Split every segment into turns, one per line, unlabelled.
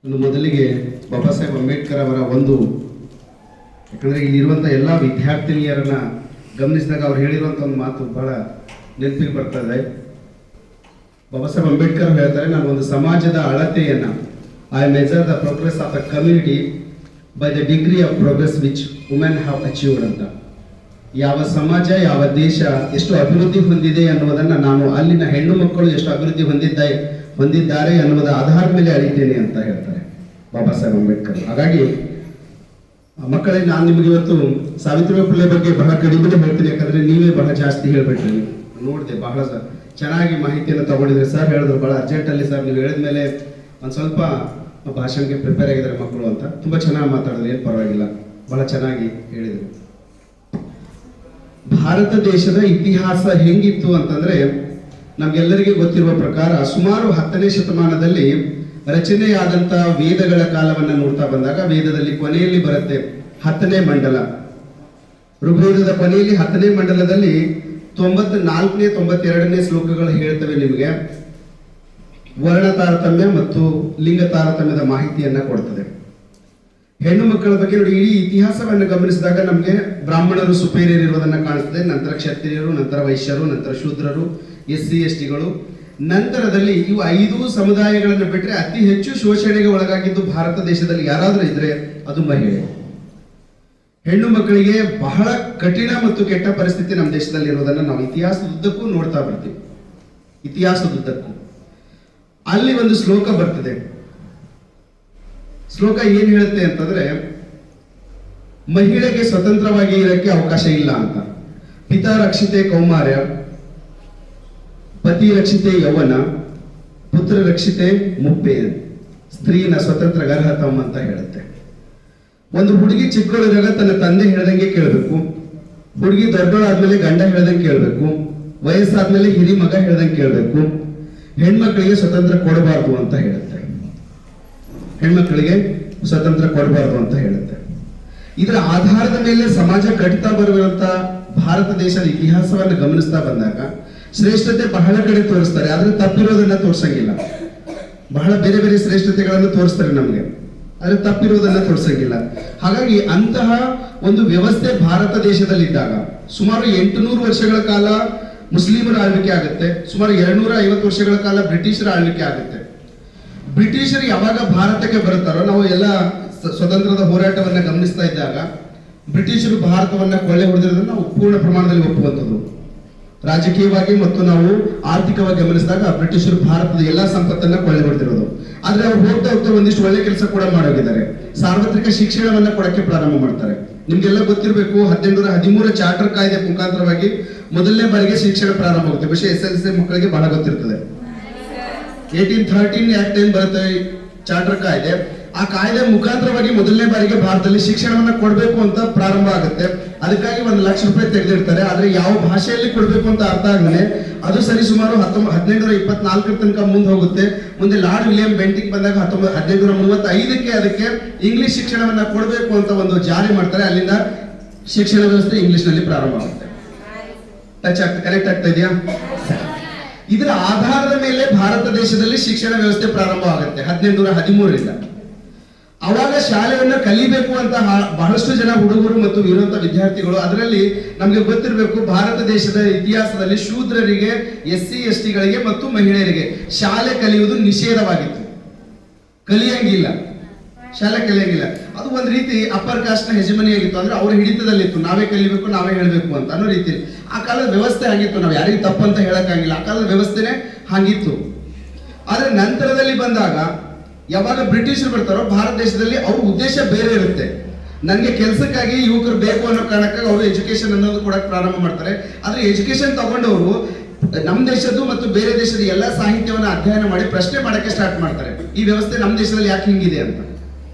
ಒಂದು ಮೊದಲಿಗೆ ಬಾಬಾ ಸಾಹೇಬ್ ಅಂಬೇಡ್ಕರ್ ಅವರ ಒಂದು, ಯಾಕಂದರೆ ಇಲ್ಲಿರುವಂಥ ಎಲ್ಲ ವಿದ್ಯಾರ್ಥಿನಿಯರನ್ನ ಗಮನಿಸಿದಾಗ ಅವ್ರು ಹೇಳಿರುವಂಥ ಒಂದು ಮಾತು ಬಹಳ ನೆನಪಿಗೆ ಬರ್ತದೆ. ಬಾಬಾ ಸಾಹೇಬ್ ಅಂಬೇಡ್ಕರ್ ಹೇಳ್ತಾರೆ, ನಾನು ಒಂದು ಸಮಾಜದ ಅಳತೆಯನ್ನು, I measure the progress of a community by the degree of progress which women have achieved ಅಂತ. ಯಾವ ಸಮಾಜ, ಯಾವ ದೇಶ ಎಷ್ಟು ಅಭಿವೃದ್ಧಿ ಹೊಂದಿದೆ ಅನ್ನುವುದನ್ನು ನಾನು ಅಲ್ಲಿನ ಹೆಣ್ಣು ಮಕ್ಕಳು ಎಷ್ಟು ಅಭಿವೃದ್ಧಿ ಹೊಂದಿದ್ದಾರೆ ಅನ್ನುವುದರ ಆಧಾರದ ಮೇಲೆ ಅಳಿತೇನೆ ಅಂತ ಹೇಳ್ತಾರೆ ಬಾಬಾ ಸಾಹೇಬ್ ಅಂಬೇಡ್ಕರ್. ಹಾಗಾಗಿ ಮಕ್ಕಳೇ, ನಾನು ನಿಮಗೆ ಇವತ್ತು ಸಾವಿತ್ರಿಬಾಯಿ ಫುಲೆ ಬಗ್ಗೆ ಬಹಳ ಕಡಿಮೆ ಹೇಳ್ತೀನಿ, ಯಾಕಂದ್ರೆ ನೀವೇ ಬಹಳ ಜಾಸ್ತಿ ಹೇಳ್ಬಿಟ್ರಿ. ನೋಡಿದೆ, ಬಹಳ ಚೆನ್ನಾಗಿ ಮಾಹಿತಿಯನ್ನು ತಗೊಂಡಿದ್ರೆ. ಸರ್ ಹೇಳಿದ್ರು ಬಹಳ ಅರ್ಜೆಂಟಲ್ಲಿ, ಸರ್ ನೀವು ಹೇಳಿದ ಮೇಲೆ ಒಂದು ಸ್ವಲ್ಪ ಭಾಷಣಕ್ಕೆ ಪ್ರಿಪೇರ್ ಆಗಿದ್ದಾರೆ ಮಕ್ಕಳು ಅಂತ. ತುಂಬ ಚೆನ್ನಾಗಿ ಮಾತಾಡಿದ್ರು, ಏನು ಪರವಾಗಿಲ್ಲ, ಬಹಳ ಚೆನ್ನಾಗಿ ಹೇಳಿದರು. ಭಾರತ ದೇಶದ ಇತಿಹಾಸ ಹೆಂಗಿತ್ತು ಅಂತಂದ್ರೆ, ನಮ್ಗೆಲ್ಲರಿಗೂ ಗೊತ್ತಿರುವ ಪ್ರಕಾರ ಸುಮಾರು 10ನೇ ಶತಮಾನದಲ್ಲಿ ರಚನೆಯಾದಂತಹ ವೇದಗಳ ಕಾಲವನ್ನು ನೋಡ್ತಾ ಬಂದಾಗ, ವೇದದಲ್ಲಿ ಕೊನೆಯಲ್ಲಿ ಬರುತ್ತೆ 10ನೇ ಮಂಡಲ. ಋಗ್ವೇದದ ಕೊನೆಯಲ್ಲಿ 10ನೇ ಮಂಡಲದಲ್ಲಿ 94ನೇ 92ನೇ ಶ್ಲೋಕಗಳು ಹೇಳ್ತವೆ ನಿಮಗೆ ವರ್ಣ ತಾರತಮ್ಯ ಮತ್ತು ಲಿಂಗ ತಾರತಮ್ಯದ ಮಾಹಿತಿಯನ್ನ ಕೊಡ್ತದೆ. ಹೆಣ್ಣು ಮಕ್ಕಳ ಬಗ್ಗೆ ನೋಡಿ, ಇಡೀ ಇತಿಹಾಸವನ್ನು ಗಮನಿಸಿದಾಗ ನಮಗೆ ಬ್ರಾಹ್ಮಣರು ಸುಪೇರಿಯರ್ ಇರುವುದನ್ನ ಕಾಣಿಸ್ತದೆ, ನಂತರ ಕ್ಷತ್ರಿಯರು, ನಂತರ ವೈಶ್ಯರು, ನಂತರ ಶೂದ್ರರು, SC STಗಳು, ನಂತರದಲ್ಲಿ ಇವು 5 ಸಮುದಾಯಗಳನ್ನು ಬಿಟ್ಟರೆ ಅತಿ ಹೆಚ್ಚು ಶೋಷಣೆಗೆ ಒಳಗಾಗಿದ್ದು ಭಾರತ ದೇಶದಲ್ಲಿ ಯಾರಾದರೂ ಇದ್ರೆ ಅದು ಮಹಿಳೆ. ಹೆಣ್ಣು ಮಕ್ಕಳಿಗೆ ಬಹಳ ಕಠಿಣ ಮತ್ತು ಕೆಟ್ಟ ಪರಿಸ್ಥಿತಿ ನಮ್ಮ ದೇಶದಲ್ಲಿ ಇರುವುದನ್ನು ನಾವು ಇತಿಹಾಸದುದ್ದಕ್ಕೂ ನೋಡ್ತಾ ಬರ್ತೀವಿ. ಇತಿಹಾಸದುದ್ದಕ್ಕೂ ಅಲ್ಲಿ ಒಂದು ಶ್ಲೋಕ ಬರ್ತದೆ. ಶ್ಲೋಕ ಏನ್ ಹೇಳುತ್ತೆ ಅಂತಂದ್ರೆ, ಮಹಿಳೆಗೆ ಸ್ವತಂತ್ರವಾಗಿ ಇರಕ್ಕೆ ಅವಕಾಶ ಇಲ್ಲ ಅಂತ. ಪಿತಾ ರಕ್ಷಿತೆ ಕೌಮಾರ್ಯ, ಪತಿ ರಕ್ಷಿತೆ ಯೌವನ, ಪುತ್ರ ರಕ್ಷಿತೆ ಮುಪ್ಪೆ, ಸ್ತ್ರೀನ ಸ್ವತಂತ್ರ ಗರ್ಹತಮ್ ಅಂತ ಹೇಳುತ್ತೆ. ಒಂದು ಹುಡುಗಿ ಚಿಕ್ಕವಳಿದಾಗ ತನ್ನ ತಂದೆ ಹೇಳ್ದಂಗೆ ಕೇಳಬೇಕು, ಹುಡುಗಿ ದೊಡ್ಡವಳಾದ್ಮೇಲೆ ಗಂಡ ಹೇಳ್ದಂಗೆ ಕೇಳಬೇಕು, ವಯಸ್ಸಾದ್ಮೇಲೆ ಹಿರಿ ಮಗ ಹೇಳ್ದಂಗೆ ಕೇಳಬೇಕು. ಹೆಣ್ಮಕ್ಳಿಗೆ ಸ್ವತಂತ್ರ ಕೊಡಬಾರ್ದು ಅಂತ ಹೇಳುತ್ತೆ. ಹೆಣ್ಮಕ್ಳಿಗೆ ಸ್ವತಂತ್ರ ಕೊಡಬಾರ್ದು ಅಂತ ಹೇಳುತ್ತೆ. ಇದರ ಆಧಾರದ ಮೇಲೆ ಸಮಾಜ ಕಟ್ತಾ ಬರುವಂತ ಭಾರತ ದೇಶದ ಇತಿಹಾಸವನ್ನು ಗಮನಿಸ್ತಾ ಬಂದಾಗ ಶ್ರೇಷ್ಠತೆ ಬಹಳ ಕಡೆ ತೋರಿಸ್ತಾರೆ, ಆದ್ರೆ ತಪ್ಪಿರೋದನ್ನ ತೋರ್ಸಂಗಿಲ್ಲ. ಬಹಳ ಬೇರೆ ಬೇರೆ ಶ್ರೇಷ್ಠತೆಗಳನ್ನು ತೋರಿಸ್ತಾರೆ ನಮಗೆ, ಆದ್ರೆ ತಪ್ಪಿರೋದನ್ನ ತೋರ್ಸಂಗಿಲ್ಲ. ಹಾಗಾಗಿ ಅಂತಹ ಒಂದು ವ್ಯವಸ್ಥೆ ಭಾರತ ದೇಶದಲ್ಲಿದ್ದಾಗ ಸುಮಾರು 800 ವರ್ಷಗಳ ಕಾಲ ಮುಸ್ಲಿಮರ ಆಳ್ವಿಕೆ ಆಗುತ್ತೆ, ಸುಮಾರು 250 ವರ್ಷಗಳ ಕಾಲ ಬ್ರಿಟಿಷರ ಆಳ್ವಿಕೆ ಆಗುತ್ತೆ. ಬ್ರಿಟಿಷರು ಯಾವಾಗ ಭಾರತಕ್ಕೆ ಬರುತ್ತಾರೋ, ನಾವು ಎಲ್ಲ ಸ್ವತಂತ್ರದ ಹೋರಾಟವನ್ನ ಗಮನಿಸ್ತಾ ಇದ್ದಾಗ ಬ್ರಿಟಿಷರು ಭಾರತವನ್ನ ಕೊಳ್ಳೆ ಹೊಡೆದಿರೋದನ್ನ ನಾವು ಪೂರ್ಣ ಪ್ರಮಾಣದಲ್ಲಿ ಒಪ್ಪುವಂಥದ್ದು. ರಾಜಕೀಯವಾಗಿ ಮತ್ತು ನಾವು ಆರ್ಥಿಕವಾಗಿ ಗಮನಿಸಿದಾಗ ಬ್ರಿಟಿಷರು ಭಾರತದ ಎಲ್ಲಾ ಸಂಪತ್ತನ್ನ ಕೊಳ್ಳೆ ಹೊಡೆದಿರೋದು. ಆದ್ರೆ ಅವ್ರು ಹೋಗ್ತಾ ಹೋಗ್ತಾ ಒಂದಿಷ್ಟು ಒಳ್ಳೆ ಕೆಲಸ ಕೂಡ ಮಾಡೋಗಿದ್ದಾರೆ. ಸಾರ್ವತ್ರಿಕ ಶಿಕ್ಷಣವನ್ನ ಕೊಡಕ್ಕೆ ಪ್ರಾರಂಭ ಮಾಡ್ತಾರೆ. ನಿಮ್ಗೆಲ್ಲ ಗೊತ್ತಿರಬೇಕು, 1813 ಚಾರ್ಟರ್ ಕಾಯ್ದೆ ಮುಖಾಂತರವಾಗಿ ಮೊದಲನೇ ಬಾರಿಗೆ ಶಿಕ್ಷಣ ಪ್ರಾರಂಭ ಆಗುತ್ತೆ. ಬಹುಶಃ SLC ಮಕ್ಕಳಿಗೆ ಬಹಳ ಗೊತ್ತಿರ್ತದೆ. 1813 ಆಕ್ಟ್ ಏನ್ ಬರುತ್ತೆ, ಚಾರ್ಟರ್ ಕಾಯ್ದೆ, ಆ ಕಾಯ್ದೆ ಮುಖಾಂತರವಾಗಿ ಮೊದಲನೇ ಬಾರಿಗೆ ಭಾರತದಲ್ಲಿ ಶಿಕ್ಷಣವನ್ನ ಕೊಡಬೇಕು ಅಂತ ಪ್ರಾರಂಭ ಆಗುತ್ತೆ. ಅದಕ್ಕಾಗಿ 1 ಲಕ್ಷ ರೂಪಾಯಿ ತೆಗೆದಿರ್ತಾರೆ. ಆದ್ರೆ ಯಾವ ಭಾಷೆಯಲ್ಲಿ ಕೊಡಬೇಕು ಅಂತ ಅರ್ಥ ಆಗಲೇ ಅದು ಸರಿ ಸುಮಾರು 1824 ತನಕ ಮುಂದೆ ಹೋಗುತ್ತೆ. ಮುಂದೆ ಲಾರ್ಡ್ ವಿಲಿಯಂ ಬೆಂಟಿಕ್ ಬಂದಾಗ 1835ಕ್ಕೆ ಅದಕ್ಕೆ ಇಂಗ್ಲಿಷ್ ಶಿಕ್ಷಣವನ್ನ ಕೊಡಬೇಕು ಅಂತ ಒಂದು ಜಾರಿ ಮಾಡ್ತಾರೆ. ಅಲ್ಲಿಂದ ಶಿಕ್ಷಣ ವ್ಯವಸ್ಥೆ ಇಂಗ್ಲಿಷ್ ನಲ್ಲಿ ಪ್ರಾರಂಭ ಆಗುತ್ತೆ. ಟಚ್ ಆಗ್ತಾ, ಕನೆಕ್ಟ್ ಆಗ್ತಾ ಇದೆಯಾ? ಇದರ ಆಧಾರದ ಮೇಲೆ ಭಾರತ ದೇಶದಲ್ಲಿ ಶಿಕ್ಷಣ ವ್ಯವಸ್ಥೆ ಪ್ರಾರಂಭ ಆಗುತ್ತೆ 1813ರಿಂದ. ಅವಾಗ ಶಾಲೆಯನ್ನ ಕಲಿಬೇಕು ಅಂತ ಬಹಳಷ್ಟು ಜನ ಹುಡುಗರು ಮತ್ತು ಇರುವಂತ ವಿದ್ಯಾರ್ಥಿಗಳು, ಅದರಲ್ಲಿ ನಮಗೆ ಗೊತ್ತಿರಬೇಕು, ಭಾರತ ದೇಶದ ಇತಿಹಾಸದಲ್ಲಿ ಶೂದ್ರರಿಗೆ, SC STಗಳಿಗೆ ಮತ್ತು ಮಹಿಳೆಯರಿಗೆ ಶಾಲೆ ಕಲಿಯುವುದು ನಿಷೇಧವಾಗಿತ್ತು. ಕಲಿಯಂಗಿಲ್ಲ, ಶಾಲೆ ಕಲಿಯಂಗಿಲ್ಲ. ಅದು ಒಂದು ರೀತಿ ಅಪ್ಪರ್ ಕಾಸ್ಟ್ ನ ಹೆಜಮನಿ ಆಗಿತ್ತು. ಅಂದ್ರೆ ಅವ್ರ ಹಿಡಿತದಲ್ಲಿತ್ತು, ನಾವೇ ಕಲಿಬೇಕು, ನಾವೇ ಹೇಳಬೇಕು ಅಂತ ಅನ್ನೋ ರೀತಿ ಆ ಕಾಲದ ವ್ಯವಸ್ಥೆ ಆಗಿತ್ತು. ನಾವು ಯಾರಿಗೂ ತಪ್ಪಂತ ಹೇಳಕ್ಕಾಗಿಲ್ಲ, ಆ ಕಾಲದ ವ್ಯವಸ್ಥೆನೆ ಹಾಗಿತ್ತು. ಆದ್ರೆ ನಂತರದಲ್ಲಿ ಬಂದಾಗ ಯಾವಾಗ ಬ್ರಿಟಿಷರು ಬರ್ತಾರೋ ಭಾರತ ದೇಶದಲ್ಲಿ ಅವ್ರ ಉದ್ದೇಶ ಬೇರೆ ಇರುತ್ತೆ. ನನಗೆ ಕೆಲಸಕ್ಕಾಗಿ ಯುವಕರು ಬೇಕು ಅನ್ನೋ ಕಾರಣಕ್ಕಾಗಿ ಅವರು ಎಜುಕೇಶನ್ ಅನ್ನೋದು ಕೊಡಕ್ಕೆ ಪ್ರಾರಂಭ ಮಾಡ್ತಾರೆ. ಆದ್ರೆ ಎಜುಕೇಶನ್ ತಗೊಂಡವರು ನಮ್ಮ ದೇಶದ್ದು ಮತ್ತು ಬೇರೆ ದೇಶದ ಎಲ್ಲ ಸಾಹಿತ್ಯವನ್ನ ಅಧ್ಯಯನ ಮಾಡಿ ಪ್ರಶ್ನೆ ಮಾಡಕ್ಕೆ ಸ್ಟಾರ್ಟ್ ಮಾಡ್ತಾರೆ, ಈ ವ್ಯವಸ್ಥೆ ನಮ್ಮ ದೇಶದಲ್ಲಿ ಯಾಕೆ ಹಿಂಗಿದೆ ಅಂತ.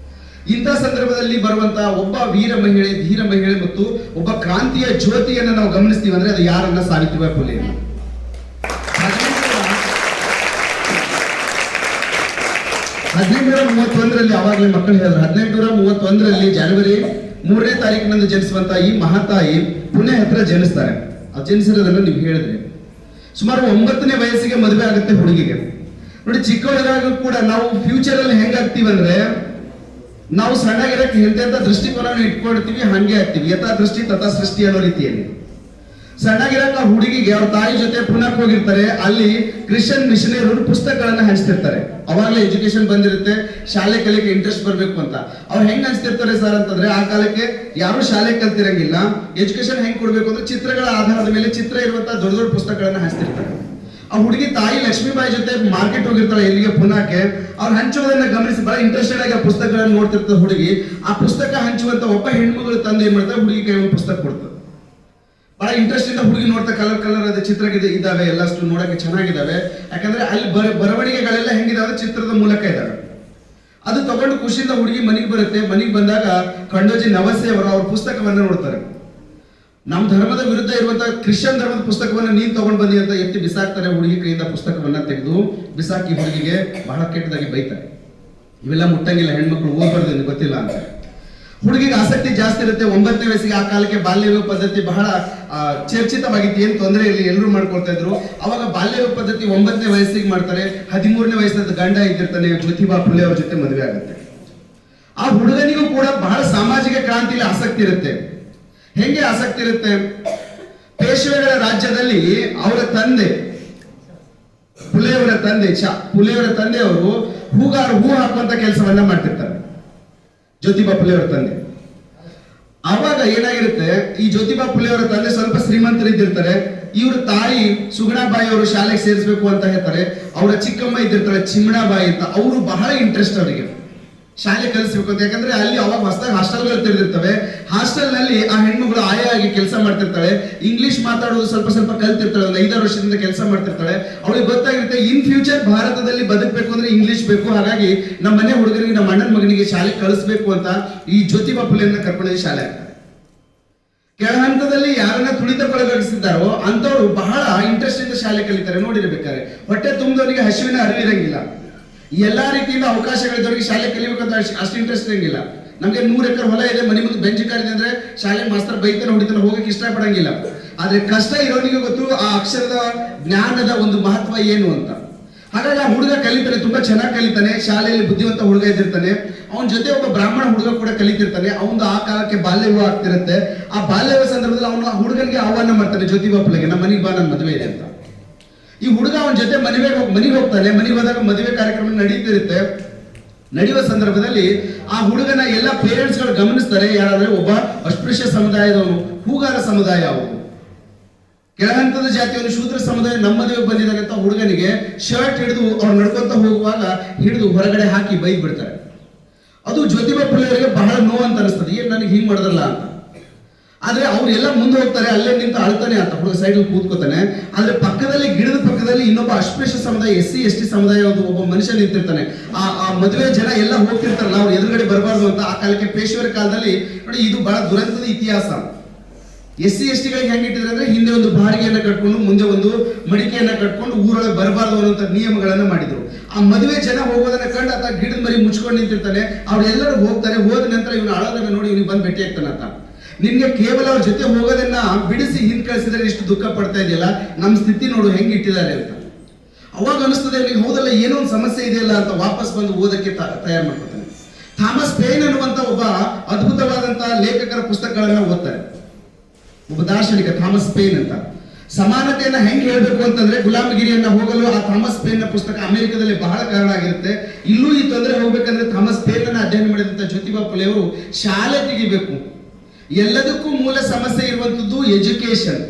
ಇಂಥ ಸಂದರ್ಭದಲ್ಲಿ ಬರುವಂತಹ ಒಬ್ಬ ವೀರ ಮಹಿಳೆ, ಧೀರ ಮಹಿಳೆ ಮತ್ತು ಒಬ್ಬ ಕ್ರಾಂತಿಯ ಜ್ಯೋತಿಯನ್ನ ನಾವು ಗಮನಿಸ್ತೀವಿ ಅಂದ್ರೆ ಅದು ಯಾರನ್ನ? ಸಾವಿತ್ರಿಬಾಯಿ ಫುಲೆಯನ್ನ. 1831ರಲ್ಲಿ, ಅವಾಗಲೇ ಮಕ್ಕಳು ಹೇಳಿದ್ರು, 1831ರಲ್ಲಿ ಜನವರಿ 3ನೇ ತಾರೀಕಿನಂದು ಜನಿಸುವಂತ ಈ ಮಹಾತಾಯಿ ಪುಣೆ ಹತ್ರ ಜನಿಸ್ತಾರೆ. ಅದು ಜನಿಸಿರೋದನ್ನ ನೀವು ಹೇಳಿದ್ರಿ. ಸುಮಾರು 9ನೇ ವಯಸ್ಸಿಗೆ ಮದುವೆ ಆಗುತ್ತೆ ಹುಡುಗಿಗೆ. ನೋಡಿ, ಚಿಕ್ಕವರಾಗ ಕೂಡ ನಾವು ಫ್ಯೂಚರ್ ಅಲ್ಲಿ ಹೆಂಗಾಗ್ತೀವಂದ್ರೆ, ನಾವು ಸಣ್ಣಗಿರಕ್ಕೆ ಎಂತೆಂತ ದೃಷ್ಟಿಕೋನ ಇಟ್ಕೊಳ್ತೀವಿ, ಹಂಗೆ ಆಗ್ತೀವಿ. ಯಥಾ ದೃಷ್ಟಿ ತಥಾ ಸೃಷ್ಟಿ ಅನ್ನೋ ರೀತಿಯಲ್ಲಿ. ಸಣ್ಣಗಿರಕ್ಕೆ ಆ ಹುಡುಗಿಗೆ ಅವ್ರ ತಾಯಿ ಜೊತೆ ಪುಣಾಕ್ ಹೋಗಿರ್ತಾರೆ. ಅಲ್ಲಿ ಕ್ರಿಶ್ಚಿಯನ್ ಮಿಷನರಿಯವರು ಪುಸ್ತಕಗಳನ್ನ ಹಂಚ್ತಿರ್ತಾರೆ. ಅವಾಗಲೇ ಎಜುಕೇಶನ್ ಬಂದಿರುತ್ತೆ, ಶಾಲೆ ಕಲಿಕೆ ಇಂಟ್ರೆಸ್ಟ್ ಬರ್ಬೇಕು ಅಂತ. ಅವ್ರು ಹೆಂಗ್ ಹಂಚ್ತಿರ್ತಾರೆ ಸರ್ ಅಂತಂದ್ರೆ, ಆ ಕಾಲಕ್ಕೆ ಯಾರು ಶಾಲೆ ಕಲ್ತಿರಂಗಿಲ್ಲ. ಎಜುಕೇಶನ್ ಹೆಂಗ್ ಕೊಡ್ಬೇಕು ಅಂದ್ರೆ ಚಿತ್ರಗಳ ಆಧಾರದ ಮೇಲೆ ಚಿತ್ರ ಇರುವಂತಹ ದೊಡ್ಡ ದೊಡ್ಡ ಪುಸ್ತಕಗಳನ್ನ ಹಂಚ್ತಿರ್ತಾರೆ. ಆ ಹುಡುಗಿ ತಾಯಿ ಲಕ್ಷ್ಮೀಬಾಯಿ ಜೊತೆ ಮಾರ್ಕೆಟ್ ಹೋಗಿರ್ತಾಳೆ, ಎಲ್ಲಿಗೆ ಪುನಾಕೆ. ಅವ್ರು ಹಂಚುವುದನ್ನ ಗಮನಿಸಿ ಬಹಳ ಇಂಟ್ರೆಸ್ಟೆಡ್ ಆಗಿ ಆ ಪುಸ್ತಕಗಳನ್ನ ನೋಡ್ತಿರ್ತಾರೆ ಹುಡುಗಿ. ಆ ಪುಸ್ತಕ ಹಂಚುವಂತ ಒಬ್ಬ ಹೆಣ್ಮಗಳು ತಂದೆ ಏನ್ ಮಾಡ್ತಾರೆ, ಹುಡುಗಿ ಕೈ ಒಂದು ಪುಸ್ತಕ ಕೊಡ್ತಾರೆ. ಬಹಳ ಇಂಟ್ರೆಸ್ಟ್ ಇಂದ ಹುಡುಗಿ ನೋಡ್ತಾ, ಕಲರ್ ಕಲರ್ ಅದ ಚಿತ್ರ ಇದಾವೆ, ಎಲ್ಲಷ್ಟು ನೋಡಕ್ಕೆ ಚೆನ್ನಾಗಿದ್ದಾವೆ. ಯಾಕಂದ್ರೆ ಅಲ್ಲಿ ಬರವಣಿಗೆಗಳೆಲ್ಲ ಹೆಂಗಿದಾವೆ, ಚಿತ್ರದ ಮೂಲಕ ಇದಾವೆ. ಅದು ತಗೊಂಡು ಖುಷಿಯಿಂದ ಹುಡುಗಿ ಮನೆಗೆ ಬರುತ್ತೆ. ಮನೆಗೆ ಬಂದಾಗ ಖಂಡೋಜಿ ನವಸೆ ಅವರು ಅವ್ರ ಪುಸ್ತಕವನ್ನ ನೋಡ್ತಾರೆ. ನಮ್ಮ ಧರ್ಮದ ವಿರುದ್ಧ ಇರುವಂತಹ ಕ್ರಿಶ್ಚಿಯನ್ ಧರ್ಮದ ಪುಸ್ತಕವನ್ನ ನೀನ್ ತಗೊಂಡ್ ಬಂದಿ ಅಂತ ಎತ್ತಿ ಬಿಸಾಕ್ತಾರೆ. ಹುಡುಗಿ ಕೈಯಿಂದ ಪುಸ್ತಕವನ್ನ ತೆಗೆದು ಬಿಸಾಕಿ ಹುಡುಗಿಗೆ ಬಹಳ ಕೆಟ್ಟದಾಗಿ ಬೈತಾರೆ. ಇವೆಲ್ಲ ಮುಟ್ಟಂಗಿಲ್ಲ, ಹೆಣ್ಮಕ್ಳು ಓದ್ಬಾರ್ದು, ಗೊತ್ತಿಲ್ಲ ಅಂತ. ಹುಡುಗಿಗೆ ಆಸಕ್ತಿ ಜಾಸ್ತಿ ಇರುತ್ತೆ. 9ನೇ ವಯಸ್ಸಿಗೆ, ಆ ಕಾಲಕ್ಕೆ ಬಾಲ್ಯ ವಿವಾಹ ಪದ್ಧತಿ ಬಹಳ ಚರ್ಚಿತವಾಗಿತ್ತು. ಏನ್ ತೊಂದರೆ ಇಲ್ಲ, ಎಲ್ಲರೂ ಮಾಡ್ಕೊಳ್ತಾ ಇದ್ರು. ಅವಾಗ ಬಾಲ್ಯ ವಿವಾಹ ಪದ್ಧತಿ 9ನೇ ವಯಸ್ಸಿಗೆ ಮಾಡ್ತಾರೆ. 13ನೇ ವಯಸ್ಸಿನ ಗಂಡ ಇದ್ದಿರ್ತಾನೆ, ಜ್ಯೋತಿಬಾ ಫುಲೆ ಅವ್ರ ಜೊತೆ ಮದುವೆ ಆಗುತ್ತೆ. ಆ ಹುಡುಗನಿಗೂ ಕೂಡ ಬಹಳ ಸಾಮಾಜಿಕ ಕ್ರಾಂತಿಯಲ್ಲಿ ಆಸಕ್ತಿ ಇರುತ್ತೆ. ಹೆಂಗೆ ಆಸಕ್ತಿ ಇರುತ್ತೆ, ಪೇಶ್ವೆಗಳ ರಾಜ್ಯದಲ್ಲಿ ಅವರ ತಂದೆ ಪುಲೆಯವರ ತಂದೆಯವರು ಹೂ ಹಾಕುವಂತ ಕೆಲಸವನ್ನ ಮಾಡ್ತಿರ್ತಾರೆ, ಜ್ಯೋತಿಬಾ ಫುಲೆಯವರ ತಂದೆ. ಆವಾಗ ಏನಾಗಿರುತ್ತೆ, ಈ ಜ್ಯೋತಿಬಾ ಫುಲೆಯವರ ತಂದೆ ಸ್ವಲ್ಪ ಶ್ರೀಮಂತರಿದ್ದಿರ್ತಾರೆ. ಇವ್ರ ತಾಯಿ ಸುಗುಣಾಬಾಯಿ ಅವರು ಶಾಲೆಗೆ ಸೇರಿಸಬೇಕು ಅಂತ ಹೇಳ್ತಾರೆ. ಅವರ ಚಿಕ್ಕಮ್ಮ ಇದ್ದಿರ್ತಾಳೆ ಚಿಮ್ಮಣಾಬಾಯಿ ಅಂತ. ಅವರು ಬಹಳ ಇಂಟ್ರೆಸ್ಟ್ ಅವರಿಗೆ ಶಾಲೆ ಕಲಿಸ್ಬೇಕು ಅಂತ. ಯಾಕಂದ್ರೆ ಅಲ್ಲಿ ಅವಾಗ ಹೊಸದಾಗಿ ಹಾಸ್ಟೆಲ್ಗಳು ತೆರೆದಿರ್ತವೆ. ಹಾಸ್ಟೆಲ್ ನಲ್ಲಿ ಆ ಹೆಣ್ಮಗಳು ಆಯಾಗಿ ಕೆಲಸ ಮಾಡ್ತಿರ್ತಾಳೆ. ಇಂಗ್ಲಿಷ್ ಮಾತಾಡೋದು ಸ್ವಲ್ಪ ಸ್ವಲ್ಪ ಕಲ್ತಿರ್ತಾಳೆ. ಒಂದು 5-6 ವರ್ಷದಿಂದ ಕೆಲಸ ಮಾಡ್ತಿರ್ತಾಳೆ. ಅವಳಿಗೆ ಗೊತ್ತಾಗಿರುತ್ತೆ, ಇನ್ ಫ್ಯೂಚರ್ ಭಾರತದಲ್ಲಿ ಬದುಕಬೇಕು ಅಂದ್ರೆ ಇಂಗ್ಲಿಷ್ ಬೇಕು. ಹಾಗಾಗಿ ನಮ್ಮ ಮನೆ ಹುಡುಗರಿಗೆ, ನಮ್ಮ ಅಣ್ಣನ ಮಗನಿಗೆ ಶಾಲೆ ಕಳಿಸ್ಬೇಕು ಅಂತ ಈ ಜ್ಯೋತಿಬಾ ಫುಲೆಯನ್ನ ಕರ್ಕೊಂಡು ಶಾಲೆ ಆಗ್ತಾರೆ. ಕೆಳ ಹಂತದಲ್ಲಿ ಯಾರನ್ನ ತುಳಿತಕ್ಕೊಳಗಾಗಿಸಿದ್ದಾರೋ ಅಂತವ್ರು ಬಹಳ ಇಂಟ್ರೆಸ್ಟ್ ಇಂದ ಶಾಲೆ ಕಲಿತಾರೆ. ನೋಡಿರ್ಬೇಕಾದ್ರೆ ಹೊಟ್ಟೆ ತುಂಬದವರಿಗೆ ಹಸಿವಿನ ಅರಿವಿರಂಗಿಲ್ಲ. ಎಲ್ಲಾ ರೀತಿಯಿಂದ ಅವಕಾಶಗಳಿದ್ದವರಿಗೆ ಶಾಲೆ ಕಲಿಬೇಕಂತ ಅಷ್ಟು ಇಂಟ್ರೆಸ್ಟ್ ಇರಂಗಿಲ್ಲ. ನಮ್ಗೆ 100 ಎಕರೆ ಹೊಲ ಇದೆ, ಮನೆ ಮುಂದೆ ಬೆಂಚ್ ಕಾರಿದೆ ಅಂದ್ರೆ ಶಾಲೆ ಮಾಸ್ತರ್ ಬೈತಾನೆ, ಹೊಡಿತಾನೆ, ಹೋಗಕ್ಕೆ ಇಷ್ಟಪಡಂಗಿಲ್ಲ. ಆದ್ರೆ ಕಷ್ಟ ಇರೋನಿಗೆ ಗೊತ್ತು ಆ ಅಕ್ಷರದ ಜ್ಞಾನದ ಒಂದು ಮಹತ್ವ ಏನು ಅಂತ. ಹಾಗಾಗಿ ಆ ಹುಡುಗ ಕಲಿತಾನೆ, ತುಂಬಾ ಚೆನ್ನಾಗಿ ಕಲಿತಾನೆ. ಶಾಲೆಯಲ್ಲಿ ಬುದ್ಧಿವಂತ ಹುಡುಗ ಇದ್ದಿರ್ತಾನೆ. ಅವನ ಜೊತೆ ಒಬ್ಬ ಬ್ರಾಹ್ಮಣ ಹುಡುಗ ಕೂಡ ಕಲಿತಿರ್ತಾನೆ. ಅವನು ಆ ಕಾಲಕ್ಕೆ ಬಾಲ್ಯ ವಿವಾಹ ಆಗ್ತಿರುತ್ತೆ. ಆ ಬಾಲ್ಯ ವಿವಾಹ ಸಂದರ್ಭದಲ್ಲಿ ಅವನು ಆ ಹುಡುಗನಿಗೆ ಆಹ್ವಾನ ಮಾಡ್ತಾನೆ, ಜ್ಯೋತಿಬಾ ಫುಲೆಗೆ, ನಮ್ಮ ಮನೆಗೆ ಬಾ, ನನ್ನ ಮದುವೆ ಇದೆ ಅಂತ. ಈ ಹುಡುಗ ಅವನ ಜೊತೆ ಮನೆಗೆ ಹೋಗ್ತಾನೆ. ಮನೆಗೆ ಹೋದಾಗ ಮದುವೆ ಕಾರ್ಯಕ್ರಮ ನಡೀತಿರುತ್ತೆ. ನಡೆಯುವ ಸಂದರ್ಭದಲ್ಲಿ ಆ ಹುಡುಗನ ಎಲ್ಲ ಪೇರೆಂಟ್ಸ್ ಗಳು ಗಮನಿಸ್ತಾರೆ. ಯಾರಾದ್ರೆ ಒಬ್ಬ ಅಸ್ಪೃಶ್ಯ ಸಮುದಾಯದವನು, ಹೂಗಾರ ಸಮುದಾಯ, ಅವರು ಕೆಳಹಂತದ ಜಾತಿಯವನು, ಶೂದ್ರ ಸಮುದಾಯ, ನಮ್ಮ ಮದುವೆಗೆ ಬಂದಿದ್ದಾನೆ ಅಂತ ಹುಡುಗನಿಗೆ ಶರ್ಟ್ ಹಿಡಿದು ಅವ್ರು ನಡ್ಕೊಂತ ಹೋಗುವಾಗ ಹಿಡಿದು ಹೊರಗಡೆ ಹಾಕಿ ಬೈದ್ ಬಿಡ್ತಾರೆ. ಅದು ಜ್ಯೋತಿಬಾ ಫುಲೆಯವರಿಗೆ ಬಹಳ ನೋವು ಅಂತ ಅನಿಸ್ತದೆ, ಏನ್ ನನಗೆ ಹಿಂಗ್ ಮಾಡಿದ್ರಲ್ಲ ಅಂತ. ಆದ್ರೆ ಅವ್ರೆಲ್ಲ ಮುಂದೆ ಹೋಗ್ತಾರೆ. ಅಲ್ಲೇ ನಿಂತು ಅಳ್ತಾನೆ ಅಂತ ಹುಡುಗ ಸೈಡ್ ಕೂತ್ಕೋತಾನೆ. ಆದ್ರೆ ಪಕ್ಕದಲ್ಲಿ, ಗಿಡದ ಪಕ್ಕದಲ್ಲಿ ಇನ್ನೊಬ್ಬ ಅಸ್ಪೃಶ್ಯ ಸಮುದಾಯ, SC ST ಸಮುದಾಯ ಒಬ್ಬ ಮನುಷ್ಯ ನಿಂತಿರ್ತಾನೆ. ಆ ಮದುವೆ ಜನ ಎಲ್ಲ ಹೋಗ್ತಿರ್ತಾರಲ್ಲ, ಅವ್ರು ಎದುರುಗಡೆ ಬರಬಾರ್ದು ಅಂತ. ಆ ಕಾಲಕ್ಕೆ ಪೇಶ್ವರ ಕಾಲದಲ್ಲಿ ನೋಡಿ, ಇದು ಬಹಳ ದುರಂತದ ಇತಿಹಾಸ. SC ST ಗಳಿಗೆ ಹೆಂಗ್ ಇಟ್ಟಿದ್ರೆ ಅಂದ್ರೆ, ಹಿಂದೆ ಒಂದು ಬಾಡಿಗೆಯನ್ನ ಕಟ್ಕೊಂಡು, ಮುಂದೆ ಒಂದು ಮಡಿಕೆಯನ್ನ ಕಟ್ಕೊಂಡು ಊರೊಳಗೆ ಬರಬಾರ್ದು ಅನ್ನುವಂತ ನಿಯಮಗಳನ್ನ ಮಾಡಿದ್ರು. ಆ ಮದುವೆ ಜನ ಹೋಗೋದನ್ನ ಕಂಡು ಆತ ಗಿಡದ ಮರಿ ಮುಚ್ಕೊಂಡು ನಿಂತಿರ್ತಾನೆ. ಅವ್ರೆಲ್ಲರೂ ಹೋಗ್ತಾರೆ. ಹೋದ ನಂತರ ಇವನು ಅಳೋದನ್ನ ನೋಡಿ ಇವನಿಗೆ ಬಂದು ಭೇಟಿ ಆಗ್ತಾನೆ ಅಂತ. ನಿನ್ಗೆ ಕೇವಲ ಅವ್ರ ಜೊತೆ ಹೋಗೋದನ್ನ ಬಿಡಿಸಿ ಹಿಂದ್ ಕಳಿಸಿದ್ರೆ ಇಷ್ಟು ದುಃಖ ಪಡ್ತಾ ಇದೆಯಲ್ಲ, ನಮ್ಮ ಸ್ಥಿತಿ ನೋಡು ಹೆಂಗ್ ಇಟ್ಟಿದ್ದಾರೆ ಅಂತ. ಅವಾಗ ಅನಿಸ್ತದೆ ಅವನಿಗೆ, ಹೌದಲ್ಲ ಏನೋ ಒಂದು ಸಮಸ್ಯೆ ಇದೆಯಲ್ಲ ಅಂತ. ವಾಪಸ್ ಬಂದು ಓದಕ್ಕೆ ತಯಾರು ಮಾಡ್ಕೊತಾನೆ. ಥಾಮಸ್ ಪೇನ್ ಅನ್ನುವಂತ ಒಬ್ಬ ಅದ್ಭುತವಾದಂತ ಲೇಖಕರ ಪುಸ್ತಕಗಳನ್ನ ಓದ್ತಾರೆ. ಒಬ್ಬ ದಾರ್ಶನಿಕ ಥಾಮಸ್ ಪೇನ್ ಅಂತ. ಸಮಾನತೆಯನ್ನ ಹೆಂಗ್ ಹೇಳ್ಬೇಕು ಅಂತಂದ್ರೆ, ಗುಲಾಮಗಿರಿಯನ್ನ ಹೋಗಲು ಆ ಥಾಮಸ್ ಪೇನ್ ನ ಪುಸ್ತಕ ಅಮೆರಿಕದಲ್ಲಿ ಬಹಳ ಕಾರಣ ಆಗಿರುತ್ತೆ. ಇಲ್ಲೂ ಈ ತೊಂದರೆ ಹೋಗ್ಬೇಕಂದ್ರೆ ಥಾಮಸ್ ಪೇನ್ ಅನ್ನ ಅಧ್ಯಯನ ಮಾಡಿದಂತ ಜ್ಯೋತಿಬಾ ಫುಲೆಯವರು ಶಾಲೆ ತೆಗಿಬೇಕು. ಎಲ್ಲದಕ್ಕೂ ಮೂಲ ಸಮಸ್ಯೆ ಇರುವಂತದ್ದು ಎಜುಕೇಶನ್.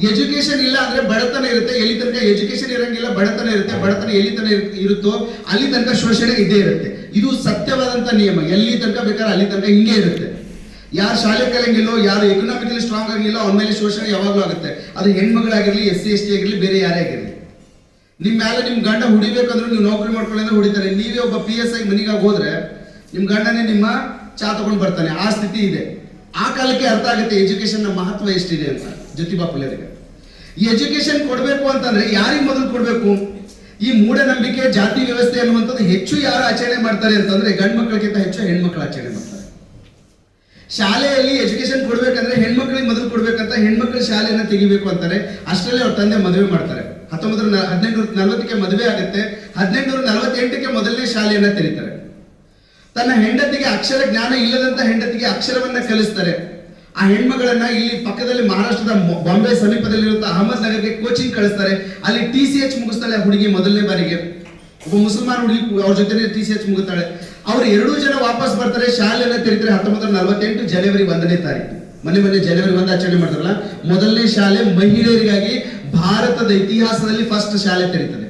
ಎಜುಕೇಶನ್ ಇಲ್ಲ ಅಂದ್ರೆ ಬಡತನ ಇರುತ್ತೆ. ಎಲ್ಲಿ ತನಕ ಎಜುಕೇಶನ್ ಇರಂಗಿಲ್ಲ, ಬಡತನ ಇರುತ್ತೆ. ಬಡತನ ಎಲ್ಲಿ ತನಕ ಇರುತ್ತೋ ಅಲ್ಲಿ ತನಕ ಶೋಷಣೆ ಇದ್ದೇ ಇರುತ್ತೆ. ಇದು ಸತ್ಯವಾದಂತ ನಿಯಮ. ಎಲ್ಲಿ ತನಕ ಬೇಕಾದ್ರೆ ಅಲ್ಲಿ ತನಕ ಹಿಂಗೆ ಇರುತ್ತೆ. ಯಾರು ಶಾಲೆ ಕಲಿಯಂಗಿಲ್ಲೋ, ಯಾರು ಎಕನಾಮಿಕಲಿ ಸ್ಟ್ರಾಂಗ್ ಆಗಿಲ್ಲ, ಅವನ ಮೇಲೆ ಶೋಷಣೆ ಯಾವಾಗಲೂ ಆಗುತ್ತೆ. ಅದು ಹೆಣ್ಮಗಳಾಗಿರ್ಲಿ, SC ST ಆಗಿರ್ಲಿ, ಬೇರೆ ಯಾರೇ ಆಗಿರ್ಲಿ. ನಿಮ್ ಮೇಲೆ ನಿಮ್ ಗಂಡ ಹುಡಿಬೇಕಂದ್ರೆ ನೀವು ನೌಕರಿ ಮಾಡ್ಕೊಳ್ಳೋದ್ರೆ ಹುಡಿತಾನೆ. ನೀವೇ ಒಬ್ಬ PSI ಮನೆಗೆ ಹೋದ್ರೆ ನಿಮ್ ಗಂಡನೇ ನಿಮ್ಮ ಚಾ ತಗೊಂಡು ಬರ್ತಾನೆ. ಆ ಸ್ಥಿತಿ ಇದೆ. ಆ ಕಾಲಕ್ಕೆ ಅರ್ಥ ಆಗುತ್ತೆ ಎಜುಕೇಶನ್ ನ ಮಹತ್ವ ಎಷ್ಟಿದೆ ಅಂತ ಜ್ಯೋತಿಬಾ ಫುಲೆಯವರಿಗೆ. ಈ ಎಜುಕೇಶನ್ ಕೊಡ್ಬೇಕು ಅಂತಂದ್ರೆ ಯಾರಿಗೆ ಮೊದಲು ಕೊಡ್ಬೇಕು? ಈ ಮೂಢನಂಬಿಕೆ, ಜಾತಿ ವ್ಯವಸ್ಥೆ ಅನ್ನುವಂಥದ್ದು ಹೆಚ್ಚು ಯಾರು ಆಚರಣೆ ಮಾಡ್ತಾರೆ ಅಂತಂದ್ರೆ, ಗಂಡು ಮಕ್ಕಳಿಗಿಂತ ಹೆಚ್ಚು ಹೆಣ್ಮಕ್ಳು ಆಚರಣೆ ಮಾಡ್ತಾರೆ. ಶಾಲೆಯಲ್ಲಿ ಎಜುಕೇಶನ್ ಕೊಡ್ಬೇಕಂದ್ರೆ ಹೆಣ್ಮಕ್ಳಿಗೆ ಮೊದಲು ಕೊಡ್ಬೇಕಂತ ಹೆಣ್ಮಕ್ಳ ಶಾಲೆಯನ್ನ ತೆಗಿಬೇಕು ಅಂತಾರೆ. ಅಷ್ಟರಲ್ಲಿ ಅವ್ರ ತಂದೆ ಮದುವೆ ಮಾಡ್ತಾರೆ. 1840ಕ್ಕೆ ಮದುವೆ ಆಗುತ್ತೆ. 1848ಕ್ಕೆ ಮೊದಲನೇ ಶಾಲೆಯನ್ನ ತೆರೀತಾರೆ. ತನ್ನ ಹೆಂಡತಿಗೆ ಅಕ್ಷರ ಜ್ಞಾನ ಇಲ್ಲದಂತ ಹೆಂಡತಿಗೆ ಅಕ್ಷರವನ್ನ ಕಲಿಸ್ತಾರೆ. ಆ ಹೆಣ್ಮಗಳನ್ನ ಇಲ್ಲಿ ಪಕ್ಕದಲ್ಲಿ ಮಹಾರಾಷ್ಟ್ರದ ಬಾಂಬೆ ಸಮೀಪದಲ್ಲಿರುವಂತಹ ಅಹಮದ್ ನಗರ್ಗೆ ಕೋಚಿಂಗ್ ಕಳಿಸ್ತಾರೆ. ಅಲ್ಲಿ TCH ಮುಗಿಸ್ತಾಳೆ ಹುಡುಗಿ ಮೊದಲನೇ ಬಾರಿಗೆ. ಒಬ್ಬ ಮುಸಲ್ಮಾನ್ ಹುಡುಗಿ ಅವ್ರ ಜೊತೆ TCH ಮುಗಿಸ್ತಾಳೆ. ಅವ್ರು 2 ಜನ ವಾಪಸ್ ಬರ್ತಾರೆ, ಶಾಲೆಯನ್ನ ತೆರೀತಾರೆ. 1948 ಜನವರಿ 1ನೇ ತಾರೀಕು, ಮೊನ್ನೆ ಜನವರಿ 1 ಆಚರಣೆ ಮಾಡ್ತಾರಲ್ಲ, ಮೊದಲನೇ ಶಾಲೆ ಮಹಿಳೆಯರಿಗಾಗಿ ಭಾರತದ ಇತಿಹಾಸದಲ್ಲಿ ಫಸ್ಟ್ ಶಾಲೆ ತೆರೀತದೆ.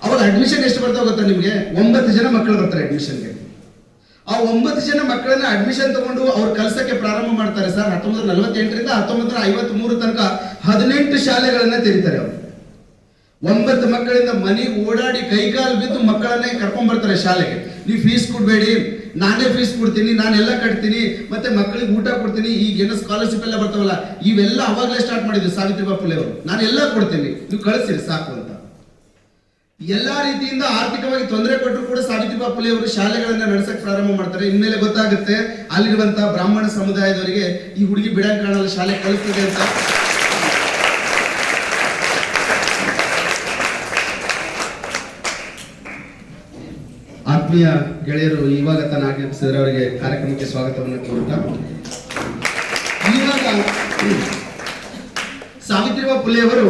ಅವಾಗ ಅಡ್ಮಿಷನ್ ಎಷ್ಟು ಬರ್ತಾವ ಗೊತ್ತಾ ನಿಮ್ಗೆ? 9 ಜನ ಮಕ್ಕಳು ಬರ್ತಾರೆ ಅಡ್ಮಿಷನ್ಗೆ. ಆ 9 ಜನ ಮಕ್ಕಳನ್ನ ಅಡ್ಮಿಷನ್ ತಗೊಂಡು ಅವ್ರು ಕಲ್ಸಕ್ಕೆ ಪ್ರಾರಂಭ ಮಾಡ್ತಾರೆ ಸರ್. 1948ರಿಂದ 1953 ತನಕ 18 ಶಾಲೆಗಳನ್ನ ತೆರೀತಾರೆ ಅವರು. 9 ಮಕ್ಕಳಿಂದ ಮನೆಗೆ ಓಡಾಡಿ ಕೈಕಾಲು ಬಿದ್ದು ಮಕ್ಕಳನ್ನೇ ಕರ್ಕೊಂಡ್ ಬರ್ತಾರೆ ಶಾಲೆಗೆ. ನೀವು ಫೀಸ್ ಕೊಡ್ಬೇಡಿ, ನಾನೇ ಫೀಸ್ ಕೊಡ್ತೀನಿ, ನಾನೆಲ್ಲ ಕಟ್ತೀನಿ, ಮತ್ತೆ ಮಕ್ಕಳಿಗೆ ಊಟ ಕೊಡ್ತೀನಿ. ಈಗೇನೋ ಸ್ಕಾಲರ್ಶಿಪ್ ಎಲ್ಲ ಬರ್ತಾವಲ್ಲ, ಇವೆಲ್ಲ ಅವಾಗಲೇ ಸ್ಟಾರ್ಟ್ ಮಾಡಿದ್ರು ಸಾವಿತ್ರಿಬಾಯಿ ಫುಲೆ ಅವರು. ನಾನೆಲ್ಲ ಕೊಡ್ತೀನಿ, ನೀವು ಕಳಿಸಿರಿ ಸಾಕು ಅಂತ. ಎಲ್ಲಾ ರೀತಿಯಿಂದ ಆರ್ಥಿಕವಾಗಿ ತೊಂದರೆ ಕೊಟ್ಟರು ಕೂಡ ಸಾವಿತ್ರಿಬಾಯಿ ಫುಲೆ ಅವರು ಶಾಲೆಗಳನ್ನ ನಡೆಸಕ್ ಪ್ರಾರಂಭ ಮಾಡ್ತಾರೆ. ಇನ್ಮೇಲೆ ಗೊತ್ತಾಗುತ್ತೆ ಅಲ್ಲಿರುವಂತಹ ಬ್ರಾಹ್ಮಣ ಸಮುದಾಯದವರಿಗೆ ಈ ಹುಡುಗಿ ಬಿಡಂಗ್ ಕಾಣಲ್ಲ, ಶಾಲೆ ಕಳಿಸ್ತದೆ ಅಂತ. ಆತ್ಮೀಯ ಗೆಳೆಯರು, ಇವಾಗ ತಾನು ಆಗಮಿಸಿದ್ರೆ ಅವರಿಗೆ ಕಾರ್ಯಕ್ರಮಕ್ಕೆ ಸ್ವಾಗತವನ್ನು ಕೋರುತ್ತಾ, ಇವಾಗ ಸಾವಿತ್ರಿಬಾಯಿ ಫುಲೆ ಅವರು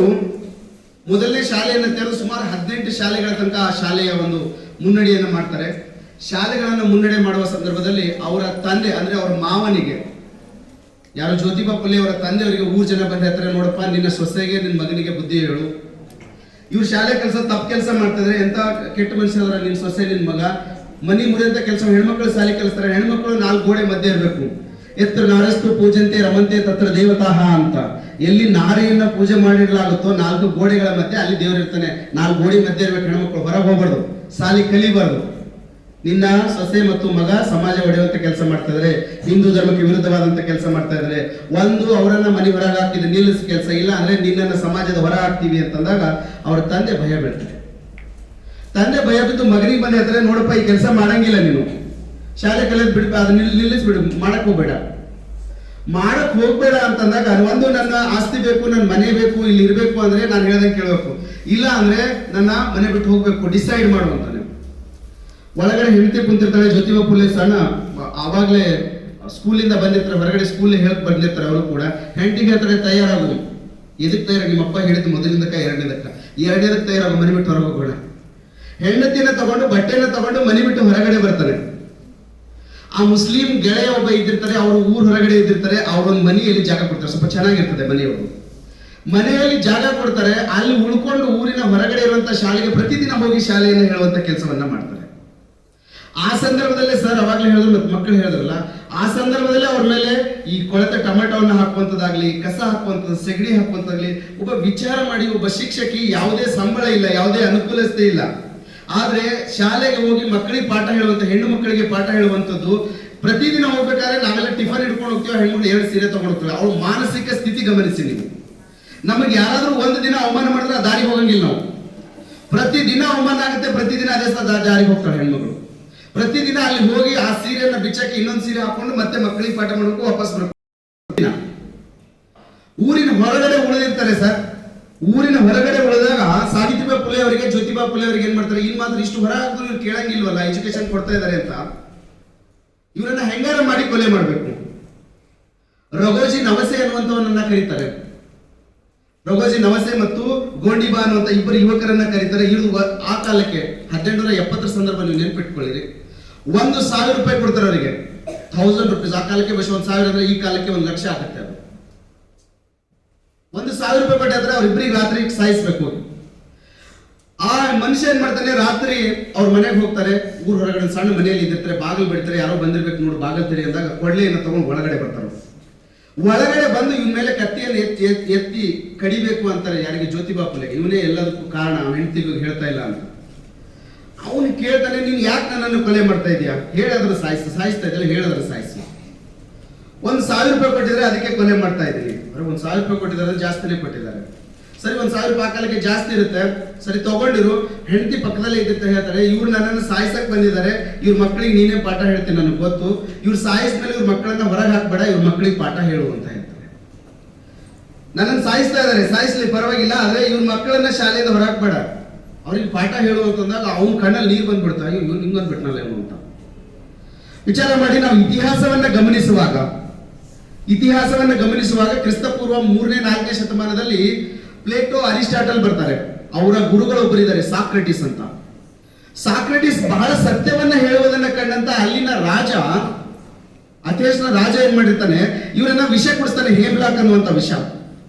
ಮೊದಲನೇ ಶಾಲೆಯನ್ನು ತೆರೆದು ಸುಮಾರು 18 ಶಾಲೆಗಳ ತನಕ ಆ ಶಾಲೆಯ ಒಂದು ಮುನ್ನಡೆಯನ್ನು ಮಾಡ್ತಾರೆ. ಶಾಲೆಗಳನ್ನು ಮುನ್ನಡೆ ಮಾಡುವ ಸಂದರ್ಭದಲ್ಲಿ ಅವರ ತಂದೆ ಅಂದ್ರೆ ಅವರ ಮಾವನಿಗೆ, ಯಾರು ಜ್ಯೋತಿಬಾ ಫುಲೆ ಅವರ ತಂದೆಯವರಿಗೆ ಊರ್ ಜನ ಬಂದ ಹೇಳ್ತಾರೆ, ನೋಡಪ್ಪ ನಿನ್ನ ಸೊಸೆಗೆ ನಿನ್ನ ಮಗನಿಗೆ ಬುದ್ಧಿ ಹೇಳು, ಇವ್ರು ಶಾಲೆ ಕೆಲಸ ತಪ್ಪು ಕೆಲಸ ಮಾಡ್ತಿದ್ರೆ, ಎಂತ ಕೆಟ್ಟ ಮನುಷ್ಯರ ನಿನ್ನ ಸೊಸೆ ನಿನ್ನ ಮಗ, ಮನಿ ಮುರಿಯಂತ ಕೆಲಸ. ಹೆಣ್ಮಕ್ಳು ಶಾಲೆ ಕಲಿಸ್ತಾರೆ, ಹೆಣ್ಮಕ್ಳು 4 ಗೋಡೆ ಮಧ್ಯೆ ಇರಬೇಕು. ಎತ್ರ ನಾರಸ್ತು ಪೂಜಂತೆ ರಮಂತೆ ತತ್ರ ದೇವತಾಹ ಅಂತ, ಎಲ್ಲಿ ನಾರೆಯನ್ನ ಪೂಜೆ ಮಾಡಿರಲಾಗುತ್ತೋ 4 ಗೋಡೆಗಳ ಮಧ್ಯೆ ಅಲ್ಲಿ ದೇವರು ಇರ್ತಾನೆ. 4 ಗೋಡೆ ಮಧ್ಯೆ ಇರ್ಬೇಕು. ಹೆಣ್ಮಕ್ಳು ಹೊರಗೆ ಹೋಗ್ಬಾರ್ದು, ಶಾಲೆ ಕಲಿಬಾರ್ದು. ನಿನ್ನ ಸೊಸೆ ಮತ್ತು ಮಗ ಸಮಾಜ ಒಡೆಯುವಂತ ಕೆಲಸ ಮಾಡ್ತಾ ಇದ್ರೆ, ಹಿಂದೂ ಧರ್ಮಕ್ಕೆ ವಿರುದ್ಧವಾದಂತ ಕೆಲಸ ಮಾಡ್ತಾ ಇದ್ರೆ, ಒಂದು ಅವರನ್ನ ಮನೆ ಹೊರಗೆ ಹಾಕಿದ್ರೆ ನಿಲ್ಲಿಸ ಕೆಲಸ, ಇಲ್ಲ ಅಂದ್ರೆ ನಿನ್ನನ್ನ ಸಮಾಜದ ಹೊರ ಹಾಕ್ತೀವಿ ಅಂತಂದಾಗ ಅವ್ರ ತಂದೆ ಭಯ ಬೀಳ್ತಾರೆ. ತಂದೆ ಭಯ ಬಿದ್ದು ಮಗನಿಗೆ ಬಂದ ಹೇಳ್ತಾರೆ, ನೋಡಪ್ಪ ಈ ಕೆಲಸ ಮಾಡಂಗಿಲ್ಲ, ನೀನು ಶಾಲೆ ಕಲಿಯೋದು ಬಿಡ್ಬ, ಅದನ್ನ ನಿಲ್ಲಿಸ್ಬಿಡು, ಮಾಡಕ್ ಹೋಗ್ಬೇಡ, ಮಾಡಕ್ ಹೋಗ್ಬೇಡ ಅಂತಂದಾಗ, ಒಂದು ನನ್ನ ಆಸ್ತಿ ಬೇಕು, ನನ್ನ ಮನೆ ಬೇಕು, ಇಲ್ಲಿ ಇರ್ಬೇಕು ಅಂದ್ರೆ ನಾನು ಹೇಳ್ದಂಗೆ ಕೇಳಬೇಕು, ಇಲ್ಲ ಅಂದ್ರೆ ನನ್ನ ಮನೆ ಬಿಟ್ಟು ಹೋಗ್ಬೇಕು, ಡಿಸೈಡ್ ಮಾಡುವಂತಾನೆ. ಒಳಗಡೆ ಹೆಂಡತಿ ಕುಂತಿರ್ತಾಳೆ. ಜ್ಯೋತಿಬಾ ಫುಲೆ ಸಣ್ಣ ಆವಾಗ್ಲೇ ಸ್ಕೂಲಿಂದ ಬಂದಿರ್ತಾರೆ, ಹೊರಗಡೆ ಸ್ಕೂಲ್ ಹೇಳಕ್ ಬಂದಿರ್ತಾರೆ. ಅವರು ಕೂಡ ಹೆಂಡತಿಗೆ ಹೇಳ್ತಾರೆ, ತಯಾರಾಗು. ಎದಕ್ ತಯಾರಾಗಿ? ನಿಮ್ಮಪ್ಪ ಹೇಳಿದ್ದು ಮೊದಲಿಂದಕ್ಕ, ಎರಡನೇದಕ್ಕೆ ತಯಾರಾಗು, ಮನೆ ಬಿಟ್ಟು ಹೊರಗೆ ಹೋಗೋಣ. ಹೆಂಡತಿನ ತಗೊಂಡು ಬಟ್ಟೆನ ತಗೊಂಡು ಮನೆ ಬಿಟ್ಟು ಹೊರಗಡೆ ಬರ್ತಾನೆ. ಆ ಮುಸ್ಲಿಂ ಗೆಳೆಯ ಒಬ್ಬ ಇದ್ದಿರ್ತಾರೆ, ಅವರು ಊರ್ ಹೊರಗಡೆ ಇದ್ದಿರ್ತಾರೆ. ಅವ್ರೊಂದು ಮನೆಯಲ್ಲಿ ಜಾಗ ಕೊಡ್ತಾರೆ, ಸ್ವಲ್ಪ ಚೆನ್ನಾಗಿರ್ತದೆ ಮನೆಯವರು. ಮನೆಯಲ್ಲಿ ಜಾಗ ಕೊಡ್ತಾರೆ, ಅಲ್ಲಿ ಉಳ್ಕೊಂಡು ಊರಿನ ಹೊರಗಡೆ ಇರುವಂತ ಶಾಲೆಗೆ ಪ್ರತಿದಿನ ಹೋಗಿ ಶಾಲೆಯನ್ನು ಹೇಳುವಂತ ಕೆಲಸವನ್ನ ಮಾಡ್ತಾರೆ. ಆ ಸಂದರ್ಭದಲ್ಲೇ ಸರ್ ಅವಾಗ್ಲೇ ಹೇಳಿದ್ರು, ಮತ್ತೆ ಮಕ್ಕಳು ಹೇಳಿದ್ರಲ್ಲ, ಆ ಸಂದರ್ಭದಲ್ಲಿ ಅವ್ರ ಮೇಲೆ ಈ ಕೊಳೆತ ಟೊಮೆಟೋವನ್ನು ಹಾಕುವಂಥದ್ದಾಗ್ಲಿ, ಕಸ ಹಾಕುವಂಥದ್ದು, ಸೆಗಣಿ ಹಾಕುವಂಥದ್ದಾಗ್ಲಿ, ಒಬ್ಬ ವಿಚಾರ ಮಾಡಿ ಒಬ್ಬ ಶಿಕ್ಷಕಿ, ಯಾವುದೇ ಸಂಬಳ ಇಲ್ಲ, ಯಾವುದೇ ಅನುಕೂಲತೆ ಇಲ್ಲ, ಆದ್ರೆ ಶಾಲೆಗೆ ಹೋಗಿ ಮಕ್ಕಳಿಗೆ ಪಾಠ ಹೇಳುವಂತ, ಹೆಣ್ಣು ಮಕ್ಕಳಿಗೆ ಪಾಠ ಹೇಳುವಂಥದ್ದು. ಪ್ರತಿದಿನ ಹೋಗ್ಬೇಕಾದ್ರೆ ನಾವೆಲ್ಲ ಟಿಫನ್ ಇಟ್ಕೊಂಡು ಹೋಗ್ತೀವಿ, ಹೆಣ್ಮಕ್ಳು 2 ಸೀರೆ ತಗೊಂಡು ಹೋಗ್ತೀವಿ. ಅವ್ರ ಮಾನಸಿಕ ಸ್ಥಿತಿ ಗಮನಿಸಿ ನೀವು. ನಮಗೆ ಯಾರಾದ್ರೂ ಒಂದು ದಿನ ಅವಮಾನ ಮಾಡಿದ್ರೆ ಆ ದಾರಿಗೆ ಹೋಗಂಗಿಲ್ಲ ನಾವು. ಪ್ರತಿದಿನ ಅವಮಾನ ಆಗುತ್ತೆ, ಪ್ರತಿದಿನ ಅದೇ ದಾರಿಗೆ ಹೋಗ್ತಾಳೆ ಹೆಣ್ಮಕ್ಳು. ಪ್ರತಿದಿನ ಅಲ್ಲಿ ಹೋಗಿ ಆ ಸೀರೆಯನ್ನ ಬಿಚ್ಚಕ್ಕೆ ಇನ್ನೊಂದು ಸೀರೆ ಹಾಕೊಂಡು ಮತ್ತೆ ಮಕ್ಕಳಿಗೆ ಪಾಠ ಮಾಡಬೇಕು, ವಾಪಸ್ ಬರಬೇಕು. ಊರಿನ ಹೊರಗಡೆ ಉಳಿದಿರ್ತಾರೆ ಸರ್. ಊರಿನ ಹೊರಗಡೆ ಉಳಿದಾಗ ಸಾವಿತ್ರಿಬಾಯಿ ಫುಲೆ ಅವರಿಗೆ, ಜ್ಯೋತಿಬಾ ಫುಲೆ ಅವರಿಗೆ ಏನ್ ಮಾಡ್ತಾರೆ, ಇನ್ ಮಾತ್ರ ಇಷ್ಟು ಹೊರ ಹಾಕಿದ್ರು ಇವ್ರು ಕೇಳಂಗಿಲ್ವಲ್ಲ, ಎಜುಕೇಶನ್ ಕೊಡ್ತಾ ಇದಾರೆ ಅಂತ ಇವರನ್ನ ಹೆಂಗಾರ ಮಾಡಿ ಕೊಲೆ ಮಾಡಬೇಕು. ರಘೋಜಿ ನವಸೆ ಅನ್ನುವಂಥವನ್ನ ಕರೀತಾರೆ. ರಘೋಜಿ ನವಸೆ ಮತ್ತು ಗೋಂಡಿಬಾ ಅನ್ನುವಂಥ 2 ಯುವಕರನ್ನ ಕರೀತಾರೆ. ಇವ್ರು ಆ ಕಾಲಕ್ಕೆ 1870 ಸಂದರ್ಭ ನೀವು ನೆನ್ಪಿಟ್ಕೊಳ್ಳಿರಿ. 1,000 ರೂಪಾಯಿ ಕೊಡ್ತಾರೆ ಅವರಿಗೆ, 1000 ರೂಪೀಸ್. ಆ ಕಾಲಕ್ಕೆ ಬಸ್ 1,000 ಅಂದ್ರೆ ಈ ಕಾಲಕ್ಕೆ 1 ಲಕ್ಷ ಆಗುತ್ತೆ. ಅದು 1,000 ರೂಪಾಯಿ ಕೊಟ್ಟಾದ್ರೆ ಅವ್ರಿಬ್ರಿಗೆ ರಾತ್ರಿ ಸಾಯಿಸ್ಬೇಕು. ಆ ಮನುಷ್ಯ ಏನ್ ಮಾಡ್ತಾನೆ, ರಾತ್ರಿ ಅವ್ರ ಮನೆಗೆ ಹೋಗ್ತಾರೆ. ಊರ್ ಹೊರಗಡೆ ಸಣ್ಣ ಮನೆಯಲ್ಲಿ ಇದ್ದಿರ್ತಾರೆ, ಬಾಗಿಲು ಬಿಡ್ತಾರೆ, ಯಾರೋ ಬಂದಿರ್ಬೇಕು ನೋಡು ಬಾಗಿಲು ತೆರಿ ಅಂದಾಗ ಕೊಡ್ಲೆಯನ್ನು ತಗೊಂಡು ಒಳಗಡೆ ಬರ್ತಾರೆ. ಒಳಗಡೆ ಬಂದು ಇವನ್ ಮೇಲೆ ಕತ್ತಿಯನ್ನು ಎತ್ತಿ ಕಡಿಬೇಕು ಅಂತಾರೆ. ಯಾರಿಗೆ? ಜ್ಯೋತಿಬಾ ಫುಲೆ. ಇವನೇ ಎಲ್ಲದಕ್ಕೂ ಕಾರಣ, ಹೆಂಡತಿಗೂ ಹೇಳ್ತಾ ಇಲ್ಲ ಅಂತ. ಅವನು ಕೇಳ್ತಾನೆ, ನೀನ್ ಯಾಕೆ ನನ್ನನ್ನು ಕೊಲೆ ಮಾಡ್ತಾ ಇದೀಯಾ? ಹೇಳಾದ್ರೆ ಸಾಯಿಸ್ತಾ ಇದ್ದಲ್ಲ, ಹೇಳಾದ್ರೆ ಸಾಯಿಸಿ. 1,000 ರೂಪಾಯಿ ಕೊಟ್ಟಿದ್ರೆ ಅದಕ್ಕೆ ಕೊಲೆ ಮಾಡ್ತಾ ಇದ್ದೀನಿ. 1,000 ರೂಪಾಯಿ ಕೊಟ್ಟಿದ್ದಾರೆ, ಜಾಸ್ತಿನೇ ಕೊಟ್ಟಿದ್ದಾರೆ. ಸರಿ, 1,000 ರೂಪಾಯಿ ಕಾಲಕ್ಕೆ ಜಾಸ್ತಿ ಇರುತ್ತೆ, ಸರಿ ತಗೊಂಡಿರು. ಹೆಂಡತಿ ಪಕ್ಕದಲ್ಲೇ ಇದ್ದಿರ್ತ ಹೇಳ್ತಾರೆ, ಇವ್ರು ನನ್ನನ್ನು ಸಾಯಿಸಕ್ ಬಂದಿದ್ದಾರೆ, ಇವ್ರ ಮಕ್ಕಳಿಗೆ ನೀನೇ ಪಾಠ ಹೇಳ್ತೀನಿ, ನನಗೆ ಗೊತ್ತು. ಇವ್ರು ಸಾಯಿಸ್ಮೇಲೆ ಇವ್ರ ಮಕ್ಕಳನ್ನ ಹೊರಗೆ ಹಾಕ್ಬೇಡ, ಇವ್ರ ಮಕ್ಕಳಿಗೆ ಪಾಠ ಹೇಳು ಅಂತ ಹೇಳ್ತಾರೆ. ನನ್ನನ್ನು ಸಾಯಿಸ್ತಾ ಇದ್ದಾರೆ, ಸಾಯಿಸ್ಲಿ ಪರವಾಗಿಲ್ಲ, ಆದ್ರೆ ಇವ್ರ ಮಕ್ಕಳನ್ನ ಶಾಲೆಯಿಂದ ಹೊರಹಾಕ್ಬೇಡ, ಅವ್ರಿಗೆ ಪಾಠ ಹೇಳುವಂತಂದಾಗ ಅವ್ನ ಕಣ್ಣಲ್ಲಿ ನೀರು ಬಂದ್ಬಿಡ್ತಾ, ಅಯ್ಯೋ ಇವ್ನು ಹಿಂಗೊಂದ್ಬಿಟ್ನಲ್ಲ ಇವನು ಅಂತ ವಿಚಾರ ಮಾಡಿ. ನಾವು ಇತಿಹಾಸವನ್ನ ಗಮನಿಸುವಾಗ ಕ್ರಿಸ್ತಪೂರ್ವ 3ನೇ-4ನೇ ಶತಮಾನದಲ್ಲಿ ಪ್ಲೇಟೋ, ಅರಿಸ್ಟಾಟಲ್ ಬರ್ತಾರೆ. ಅವರ ಗುರುಗಳೊಬ್ಬರಿದ್ದಾರೆ ಸಾಕ್ರೆಟಿಸ್ ಅಂತ. ಸಾಕ್ರೆಟಿಸ್ ಬಹಳ ಸತ್ಯವನ್ನ ಹೇಳುವುದನ್ನ ಕಂಡಂತ ಅಲ್ಲಿನ ರಾಜ, ಅಥೇನ್ಸ್ನ ರಾಜ ಏನ್ ಮಾಡಿರ್ತಾನೆ, ಇವರನ್ನ ವಿಷ ಕುಡಿಸ್ತಾನೆ, ಹೇಮ್ಲಾಕ್ ಅನ್ನುವಂತ ವಿಷ.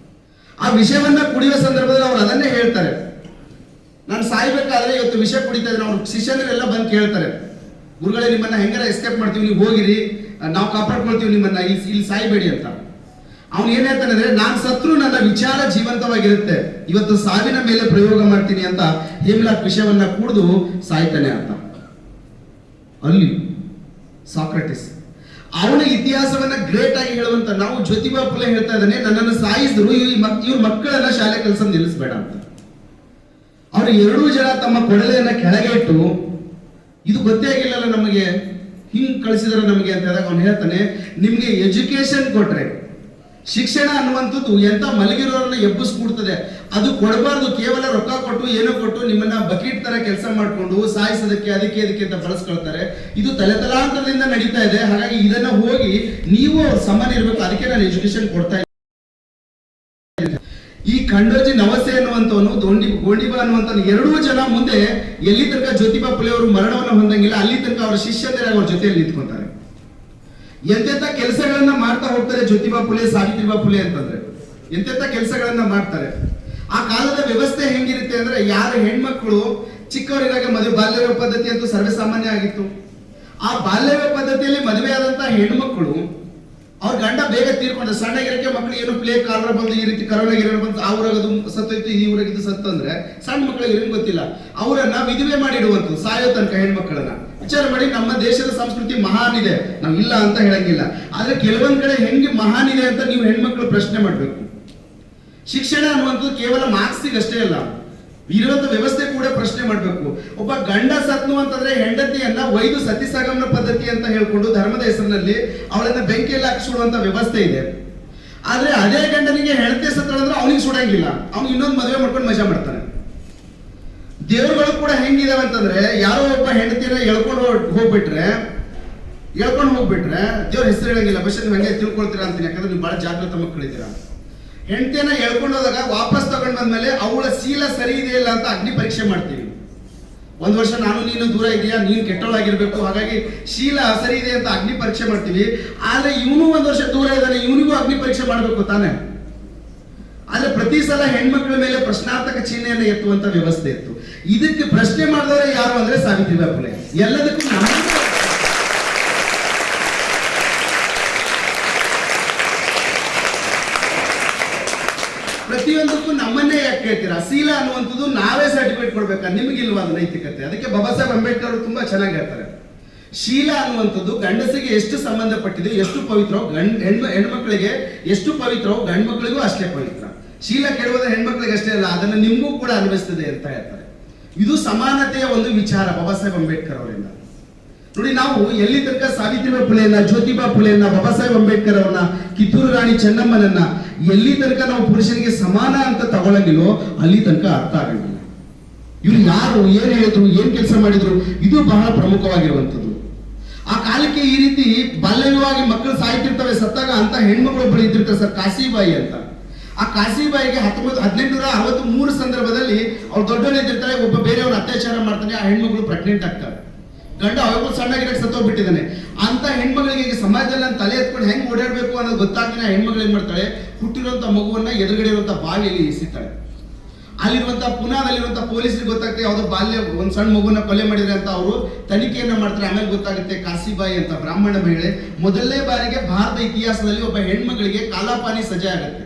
ಆ ವಿಷಯವನ್ನ ಕುಡಿಯುವ ಸಂದರ್ಭದಲ್ಲಿ ಅವ್ರು ಅದನ್ನೇ ಹೇಳ್ತಾರೆ, ನಾನು ಸಾಯ್ಬೇಕಾದ್ರೆ ಇವತ್ತು ವಿಷ ಕುಡಿತಾ ಇದ್ದೀನಿ. ಅವ್ರ ಶಿಷ್ಯರೆಲ್ಲ ಬಂದು ಕೇಳ್ತಾರೆ, ಗುರುಗಳೇ ನಿಮ್ಮನ್ನ ಹೆಂಗಾರ ಎಸ್ಕೇಪ್ ಮಾಡ್ತೀವಿ, ನೀವು ಹೋಗಿರಿ, ನಾವು ಕಾಪಾಡ್ಕೊಳ್ತೀವಿ ನಿಮ್ಮನ್ನ, ಇಲ್ಲಿ ಸಾಯ್ಬೇಡಿ ಅಂತ. ಅವ್ನು ಏನ್ ಹೇಳ್ತಾನೆ ಅಂದ್ರೆ, ನಾನ್ ಸತ್ರು ನನ್ನ ವಿಚಾರ ಜೀವಂತವಾಗಿರುತ್ತೆ, ಇವತ್ತು ಸಾವಿನ ಮೇಲೆ ಪ್ರಯೋಗ ಮಾಡ್ತೀನಿ ಅಂತ ಹೇಮ್ಲಾಕ್ ವಿಷಯವನ್ನ ಕುಡಿದು ಸಾಯ್ತಾನೆ ಅಂತ. ಅಲ್ಲಿ ಸಾಕ್ರೆಟಿಸ್ ಅವನ ಇತಿಹಾಸವನ್ನ ಗ್ರೇಟ್ ಆಗಿ ಹೇಳುವಂತ ನಾವು ಜ್ಯೋತಿಬಾ ಫುಲೆ ಹೇಳ್ತಾ ಇದ್ದಾನೆ, ನನ್ನನ್ನು ಸಾಯಿಸಿದ್ರು, ಇವ್ರ ಮಕ್ಕಳೆಲ್ಲ ಶಾಲೆ ಕೆಲಸ ನಿಲ್ಲಿಸ್ಬೇಡ ಅಂತ. ಅವರು 2 ಜನ ತಮ್ಮ ಕೊಡಲೆಯನ್ನ ಕೆಳಗೆ ಇಟ್ಟು, ಇದು ಗೊತ್ತೇ ಆಗಿಲ್ಲಲ್ಲ ನಮಗೆ, ಹಿಂಗ್ ಕಳಿಸಿದ್ರ ನಮಗೆ ಅಂತ ಹೇಳಿದಾಗ ಅವ್ನು ಹೇಳ್ತಾನೆ, ನಿಮ್ಗೆ ಎಜುಕೇಶನ್ ಕೊಟ್ರೆ, ಶಿಕ್ಷಣ ಅನ್ನುವಂಥದ್ದು ಎಂತ ಮಲಗಿರೋರನ್ನ ಎಬ್ಬಿಸ್ಕೊಡ್ತದೆ, ಅದು ಕೊಡಬಾರ್ದು. ಕೇವಲ ರೊಕ್ಕ ಕೊಟ್ಟು ಏನೋ ಕೊಟ್ಟು ನಿಮ್ಮನ್ನ ಬಕೆಟ್ ತರ ಕೆಲಸ ಮಾಡ್ಕೊಂಡು ಸಾಯಿಸೋದಕ್ಕೆ ಅದಕ್ಕೆ ಅಂತ ಬಳಸ್ಕೊಳ್ತಾರೆ. ಇದು ತಲೆತಲಾಂತರದಿಂದ ನಡೀತಾ ಇದೆ. ಹಾಗಾಗಿ ಇದನ್ನ ಹೋಗಿ ನೀವು ಸಮಾನ ಇರಬೇಕು, ಅದಕ್ಕೆ ನಾನು ಎಜುಕೇಶನ್ ಕೊಡ್ತಾ ಇದ್ದೀನಿ. ಈ ಖಂಡೋಜಿ ನವಸೆ ಅನ್ನುವಂಥವನು, ಗೋಂಡಿಬಾ ಅನ್ನುವಂಥ 2 ಜನ ಮುಂದೆ ಎಲ್ಲಿ ತನಕ ಜ್ಯೋತಿಬಾ ಫುಲೆ ಅವರು ಮರಣವನ್ನು ಹೊಂದಂಗಿಲ್ಲ, ಅಲ್ಲಿ ತನಕ ಅವರ ಶಿಷ್ಯಂದಿರಾಗಿ ಅವ್ರ ಜೊತೆಯಲ್ಲಿ ನಿಂತ್ಕೊಂತಾರೆ. ಎಂತೆಂತ ಕೆಲಸಗಳನ್ನ ಮಾಡ್ತಾ ಹೋಗ್ತಾರೆ ಜ್ಯೋತಿಬಾ ಫುಲೆ, ಸಾವಿತ್ರಿಬಾ ಫುಲೆ ಅಂತಂದ್ರೆ ಎಂತೆಂತ ಕೆಲಸಗಳನ್ನ ಮಾಡ್ತಾರೆ. ಆ ಕಾಲದ ವ್ಯವಸ್ಥೆ ಹೆಂಗಿರುತ್ತೆ ಅಂದ್ರೆ, ಯಾರ ಹೆಣ್ಮಕ್ಳು ಚಿಕ್ಕವರಿಗಾಗ ಮದುವೆ, ಬಾಲ್ಯ ವಿವಾಹ ಪದ್ಧತಿ ಅಂತೂ ಸರ್ವೇ ಸಾಮಾನ್ಯ ಆಗಿತ್ತು. ಆ ಬಾಲ್ಯ ವಿವಾಹ ಪದ್ಧತಿಯಲ್ಲಿ ಮದುವೆ ಆದಂತ ಹೆಣ್ಮಕ್ಳು ಅವ್ರ ಗಂಡ ಬೇಗ ತೀರ್ಕೊಂಡ್ರೆ, ಸಣ್ಣಗಿರಕ್ಕೆ ಮಕ್ಳು ಏನು ಪ್ಲೇ ಕಾಲರ ಬಂದು ಈ ರೀತಿ ಕರೋನಾ ಗಿರೋನ ಬಂದು ಆ ಊರಾಗದು ಸತ್ತೋಯ್ತು, ಈ ಊರಾಗಿದ್ದು ಸತ್ತಂದ್ರೆ ಸಣ್ಣ ಮಕ್ಳಿಗೆ ಏನು ಗೊತ್ತಿಲ್ಲ, ಅವರನ್ನ ವಿಧವೆ ಮಾಡಿಡುವಂಥದ್ದು ಸಾಯೋ ತನಕ ಹೆಣ್ಮಕ್ಳನ್ನ. ವಿಚಾರ ಮಾಡಿ, ನಮ್ಮ ದೇಶದ ಸಂಸ್ಕೃತಿ ಮಹಾನ್ ಇದೆ, ನಾವು ಇಲ್ಲ ಅಂತ ಹೇಳಂಗಿಲ್ಲ, ಆದ್ರೆ ಕೆಲವೊಂದ್ ಕಡೆ ಹೆಂಗೆ ಮಹಾನ್ ಇದೆ ಅಂತ ನೀವು ಹೆಣ್ಮಕ್ಳು ಪ್ರಶ್ನೆ ಮಾಡ್ಬೇಕು. ಶಿಕ್ಷಣ ಅನ್ನುವಂಥದ್ದು ಕೇವಲ ಮಾರ್ಕ್ಸಿಗೆ ಅಷ್ಟೇ ಅಲ್ಲ, ಇರುವಂತ ವ್ಯವಸ್ಥೆ ಕೂಡ ಪ್ರಶ್ನೆ ಮಾಡ್ಬೇಕು. ಒಬ್ಬ ಗಂಡ ಸತ್ನು ಅಂತಂದ್ರೆ ಹೆಂಡತಿಯನ್ನ ಒಯ್ದು ಸತಿ ಸಗಮನ ಪದ್ಧತಿ ಅಂತ ಹೇಳ್ಕೊಂಡು ಧರ್ಮದ ಹೆಸರಿನಲ್ಲಿ ಅವಳನ್ನ ಬೆಂಕಿಯಲ್ಲಿ ಹಾಕಿ ಸುಡುವಂತ ವ್ಯವಸ್ಥೆ ಇದೆ. ಆದ್ರೆ ಅದೇ ಗಂಡನಿಗೆ ಹೆಂಡತಿ ಸತ್ತಳಂದ್ರೆ ಅವನಿಗೆ ಸುಡಂಗಿಲ್ಲ, ಅವ್ನಿಗೆ ಇನ್ನೊಂದು ಮದುವೆ ಮಾಡ್ಕೊಂಡು ಮಜಾ ಮಾಡ್ತಾನೆ. ದೇವರುಗಳು ಕೂಡ ಹೆಂಗಿದಾವೆ ಅಂತಂದ್ರೆ, ಯಾರೋ ಒಬ್ಬ ಹೆಂಡತಿನ ಎಳ್ಕೊಂಡು ಹೋಗ್ಬಿಟ್ರೆ ದೇವ್ರ ಹೆಸರು ಹೇಳಂಗಿಲ್ಲ, ಬಸ್ ನೀವು ಹಂಗೆ ತಿಳ್ಕೊಳ್ತೀರಾ ಅಂತೀನಿ, ಯಾಕಂದ್ರೆ ನೀವು ಬಹಳ ಜಾಗೃತ ಮಕ್ಕಳಿದ್ದೀರಾ. ಹೆಂಡತಿಯನ್ನ ಎಳ್ಕೊಂಡು ಹೋದಾಗ ವಾಪಸ್ ತಗೊಂಡ್ ಬಂದ್ಮೇಲೆ ಅವಳ ಶೀಲ ಸರಿ ಇದೆ ಇಲ್ಲ ಅಂತ ಅಗ್ನಿ ಪರೀಕ್ಷೆ ಮಾಡ್ತೀವಿ. 1 ವರ್ಷ ನಾನು ನೀನು ದೂರ ಇದೆಯಾ, ನೀನು ಕೆಟ್ಟವಳಾಗಿರ್ಬೇಕು, ಹಾಗಾಗಿ ಶೀಲ ಸರಿ ಇದೆ ಅಂತ ಅಗ್ನಿ ಪರೀಕ್ಷೆ ಮಾಡ್ತೀವಿ. ಆದ್ರೆ ಇವನು 1 ವರ್ಷ ದೂರ ಇದ್ದಾನೆ, ಇವನಿಗೂ ಅಗ್ನಿ ಪರೀಕ್ಷೆ ಮಾಡ್ಬೇಕು ತಾನೆ. ಆದ್ರೆ ಪ್ರತಿ ಸಲ ಹೆಣ್ಮಕ್ಳ ಮೇಲೆ ಪ್ರಶ್ನಾರ್ಥಕ ಚಿಹ್ನೆಯನ್ನು ಎತ್ತುವಂತ ವ್ಯವಸ್ಥೆ ಇತ್ತು. ಇದಕ್ಕೆ ಪ್ರಶ್ನೆ ಮಾಡಿದವರೇ ಯಾರು ಅಂದ್ರೆ ಸಾವಿತ್ರಿಬಾ ಫುಲೆ. ಎಲ್ಲದಕ್ಕೂ ಪ್ರತಿಯೊಂದಕ್ಕೂ ನಮ್ಮನ್ನೇ ಯಾಕೆ ಕೇಳ್ತೀರಾ? ಶೀಲ ಅನ್ನುವಂಥದ್ದು ನಾವೇ ಸರ್ಟಿಫಿಕೇಟ್ ಕೊಡ್ಬೇಕಾ? ನಿಮಗಿಲ್ವಾ ಅದು ನೈತಿಕತೆ? ಅದಕ್ಕೆ ಬಾಬಾ ಸಾಹೇಬ್ ಅಂಬೇಡ್ಕರ್ ಅವರು ತುಂಬಾ ಚೆನ್ನಾಗಿ ಹೇಳ್ತಾರೆ, ಶೀಲ ಅನ್ನುವಂಥದ್ದು ಗಂಡಸಿಗೆ ಎಷ್ಟು ಸಂಬಂಧಪಟ್ಟಿದೆ, ಎಷ್ಟು ಪವಿತ್ರವೋ ಹೆಣ್ಮಕ್ಳಿಗೆ ಎಷ್ಟು ಪವಿತ್ರವೋ ಗಂಡು ಮಕ್ಕಳಿಗೂ ಅಷ್ಟೇ ಪವಿತ್ರ. ಶೀಲ ಕೆಡುವುದ ಹೆಣ್ಮಕ್ಳಿಗೆ ಅಷ್ಟೇ ಅಲ್ಲ, ಅದನ್ನು ನಿಮಗೂ ಕೂಡ ಅನ್ವಯಿಸ್ತದೆ ಅಂತ ಹೇಳ್ತಾರೆ. ಇದು ಸಮಾನತೆಯ ಒಂದು ವಿಚಾರ ಬಾಬಾ ಸಾಹೇಬ್ ಅಂಬೇಡ್ಕರ್ ಅವರಿಂದ. ನೋಡಿ, ನಾವು ಎಲ್ಲಿ ತನಕ ಸಾವಿತ್ರಿಬಾ ಫುಲೆಯನ್ನ, ಜ್ಯೋತಿಬಾ ಫುಲೆಯನ್ನ, ಬಾಬಾ ಸಾಹೇಬ್ ಅಂಬೇಡ್ಕರ್ ಅವರನ್ನ, ಕಿತ್ತೂರು ರಾಣಿ ಚೆನ್ನಮ್ಮನನ್ನ ಎಲ್ಲಿ ತನಕ ನಾವು ಪುರುಷನಿಗೆ ಸಮಾನ ಅಂತ ತಗೊಳ್ಳಂಗಿಲ್ಲೋ ಅಲ್ಲಿ ತನಕ ಅರ್ಥ ಆಗಂಗಿಲ್ಲ. ಇವ್ರು ಯಾರು, ಏನ್ ಹೇಳಿದ್ರು, ಏನ್ ಕೆಲಸ ಮಾಡಿದ್ರು, ಇದು ಬಹಳ ಪ್ರಮುಖವಾಗಿರುವಂಥದ್ದು. ಆ ಕಾಲಕ್ಕೆ ಈ ರೀತಿ ಬಾಲ್ಯವಾಗಿ ಮಕ್ಕಳು ಸಾಯ್ತಿರ್ತವೆ. ಸತ್ತಾಗ ಅಂತ ಹೆಣ್ಮಕ್ಳು ಒಬ್ಬಳು ಇದ್ದಿರ್ತಾರೆ ಸರ್, ಕಾಸಿಬಾಯಿ ಅಂತ. ಆ ಕಾಸಿಬಾಯಿಗೆ 1863 ಸಂದರ್ಭದಲ್ಲಿ ಅವ್ರು ದೊಡ್ಡವಳಿದ್ದಿರ್ತಾರೆ, ಒಬ್ಬ ಬೇರೆಯವ್ರ ಅತ್ಯಾಚಾರ ಮಾಡ್ತಾನೆ, ಆ ಹೆಣ್ಮಕ್ಳು ಪ್ರೆಗ್ನೆಂಟ್ ಆಗ್ತಾರೆ. ಗಂಡ ಅವಾಗ ಸಣ್ಣಗಿರಕ್ಕೆ ಸತ್ತೋಗ್ಬಿಟ್ಟಿದ್ದಾನೆ. ಅಂತ ಹೆಣ್ಮಗಳಿಗೆ ಸಮಾಜದಲ್ಲಿ ನಾನು ತಲೆ ಎತ್ಕೊಂಡು ಹೆಂಗ್ ಓಡಾಡ್ಬೇಕು ಅನ್ನೋದು ಗೊತ್ತಾಗ್ತಾನೆ. ಆ ಹೆಣ್ಮಗಳು ಏನ್ ಮಾಡ್ತಾಳೆ, ಹುಟ್ಟಿರುವಂತ ಮಗುವನ್ನ ಎದುರುಗಡೆ ಇರುವಂತ ಬಾವಿಯಲ್ಲಿ ಎಸಿತಾಳೆ. ಅಲ್ಲಿರುವಂತ ಪುನಾದಲ್ಲಿರುವಂತ ಪೊಲೀಸರಿಗೆ ಗೊತ್ತಾಗ್ತದೆ ಯಾವ್ದೋ ಒಂದ್ ಸಣ್ಣ ಮಗುವನ್ನ ಕೊಲೆ ಮಾಡಿದ್ರೆ ಅಂತ ಅವರು ತನಿಖೆಯನ್ನ ಮಾಡ್ತಾರೆ. ಆಮೇಲೆ ಗೊತ್ತಾಗುತ್ತೆ ಕಾಸಿಬಾಯಿ ಅಂತ ಬ್ರಾಹ್ಮಣ ಮಹಿಳೆ ಮೊದಲನೇ ಬಾರಿಗೆ ಭಾರತ ಇತಿಹಾಸದಲ್ಲಿ ಒಬ್ಬ ಹೆಣ್ಮಗಳಿಗೆ ಕಾಲಾಪಾನಿ ಸಜೆ ಆಗುತ್ತೆ.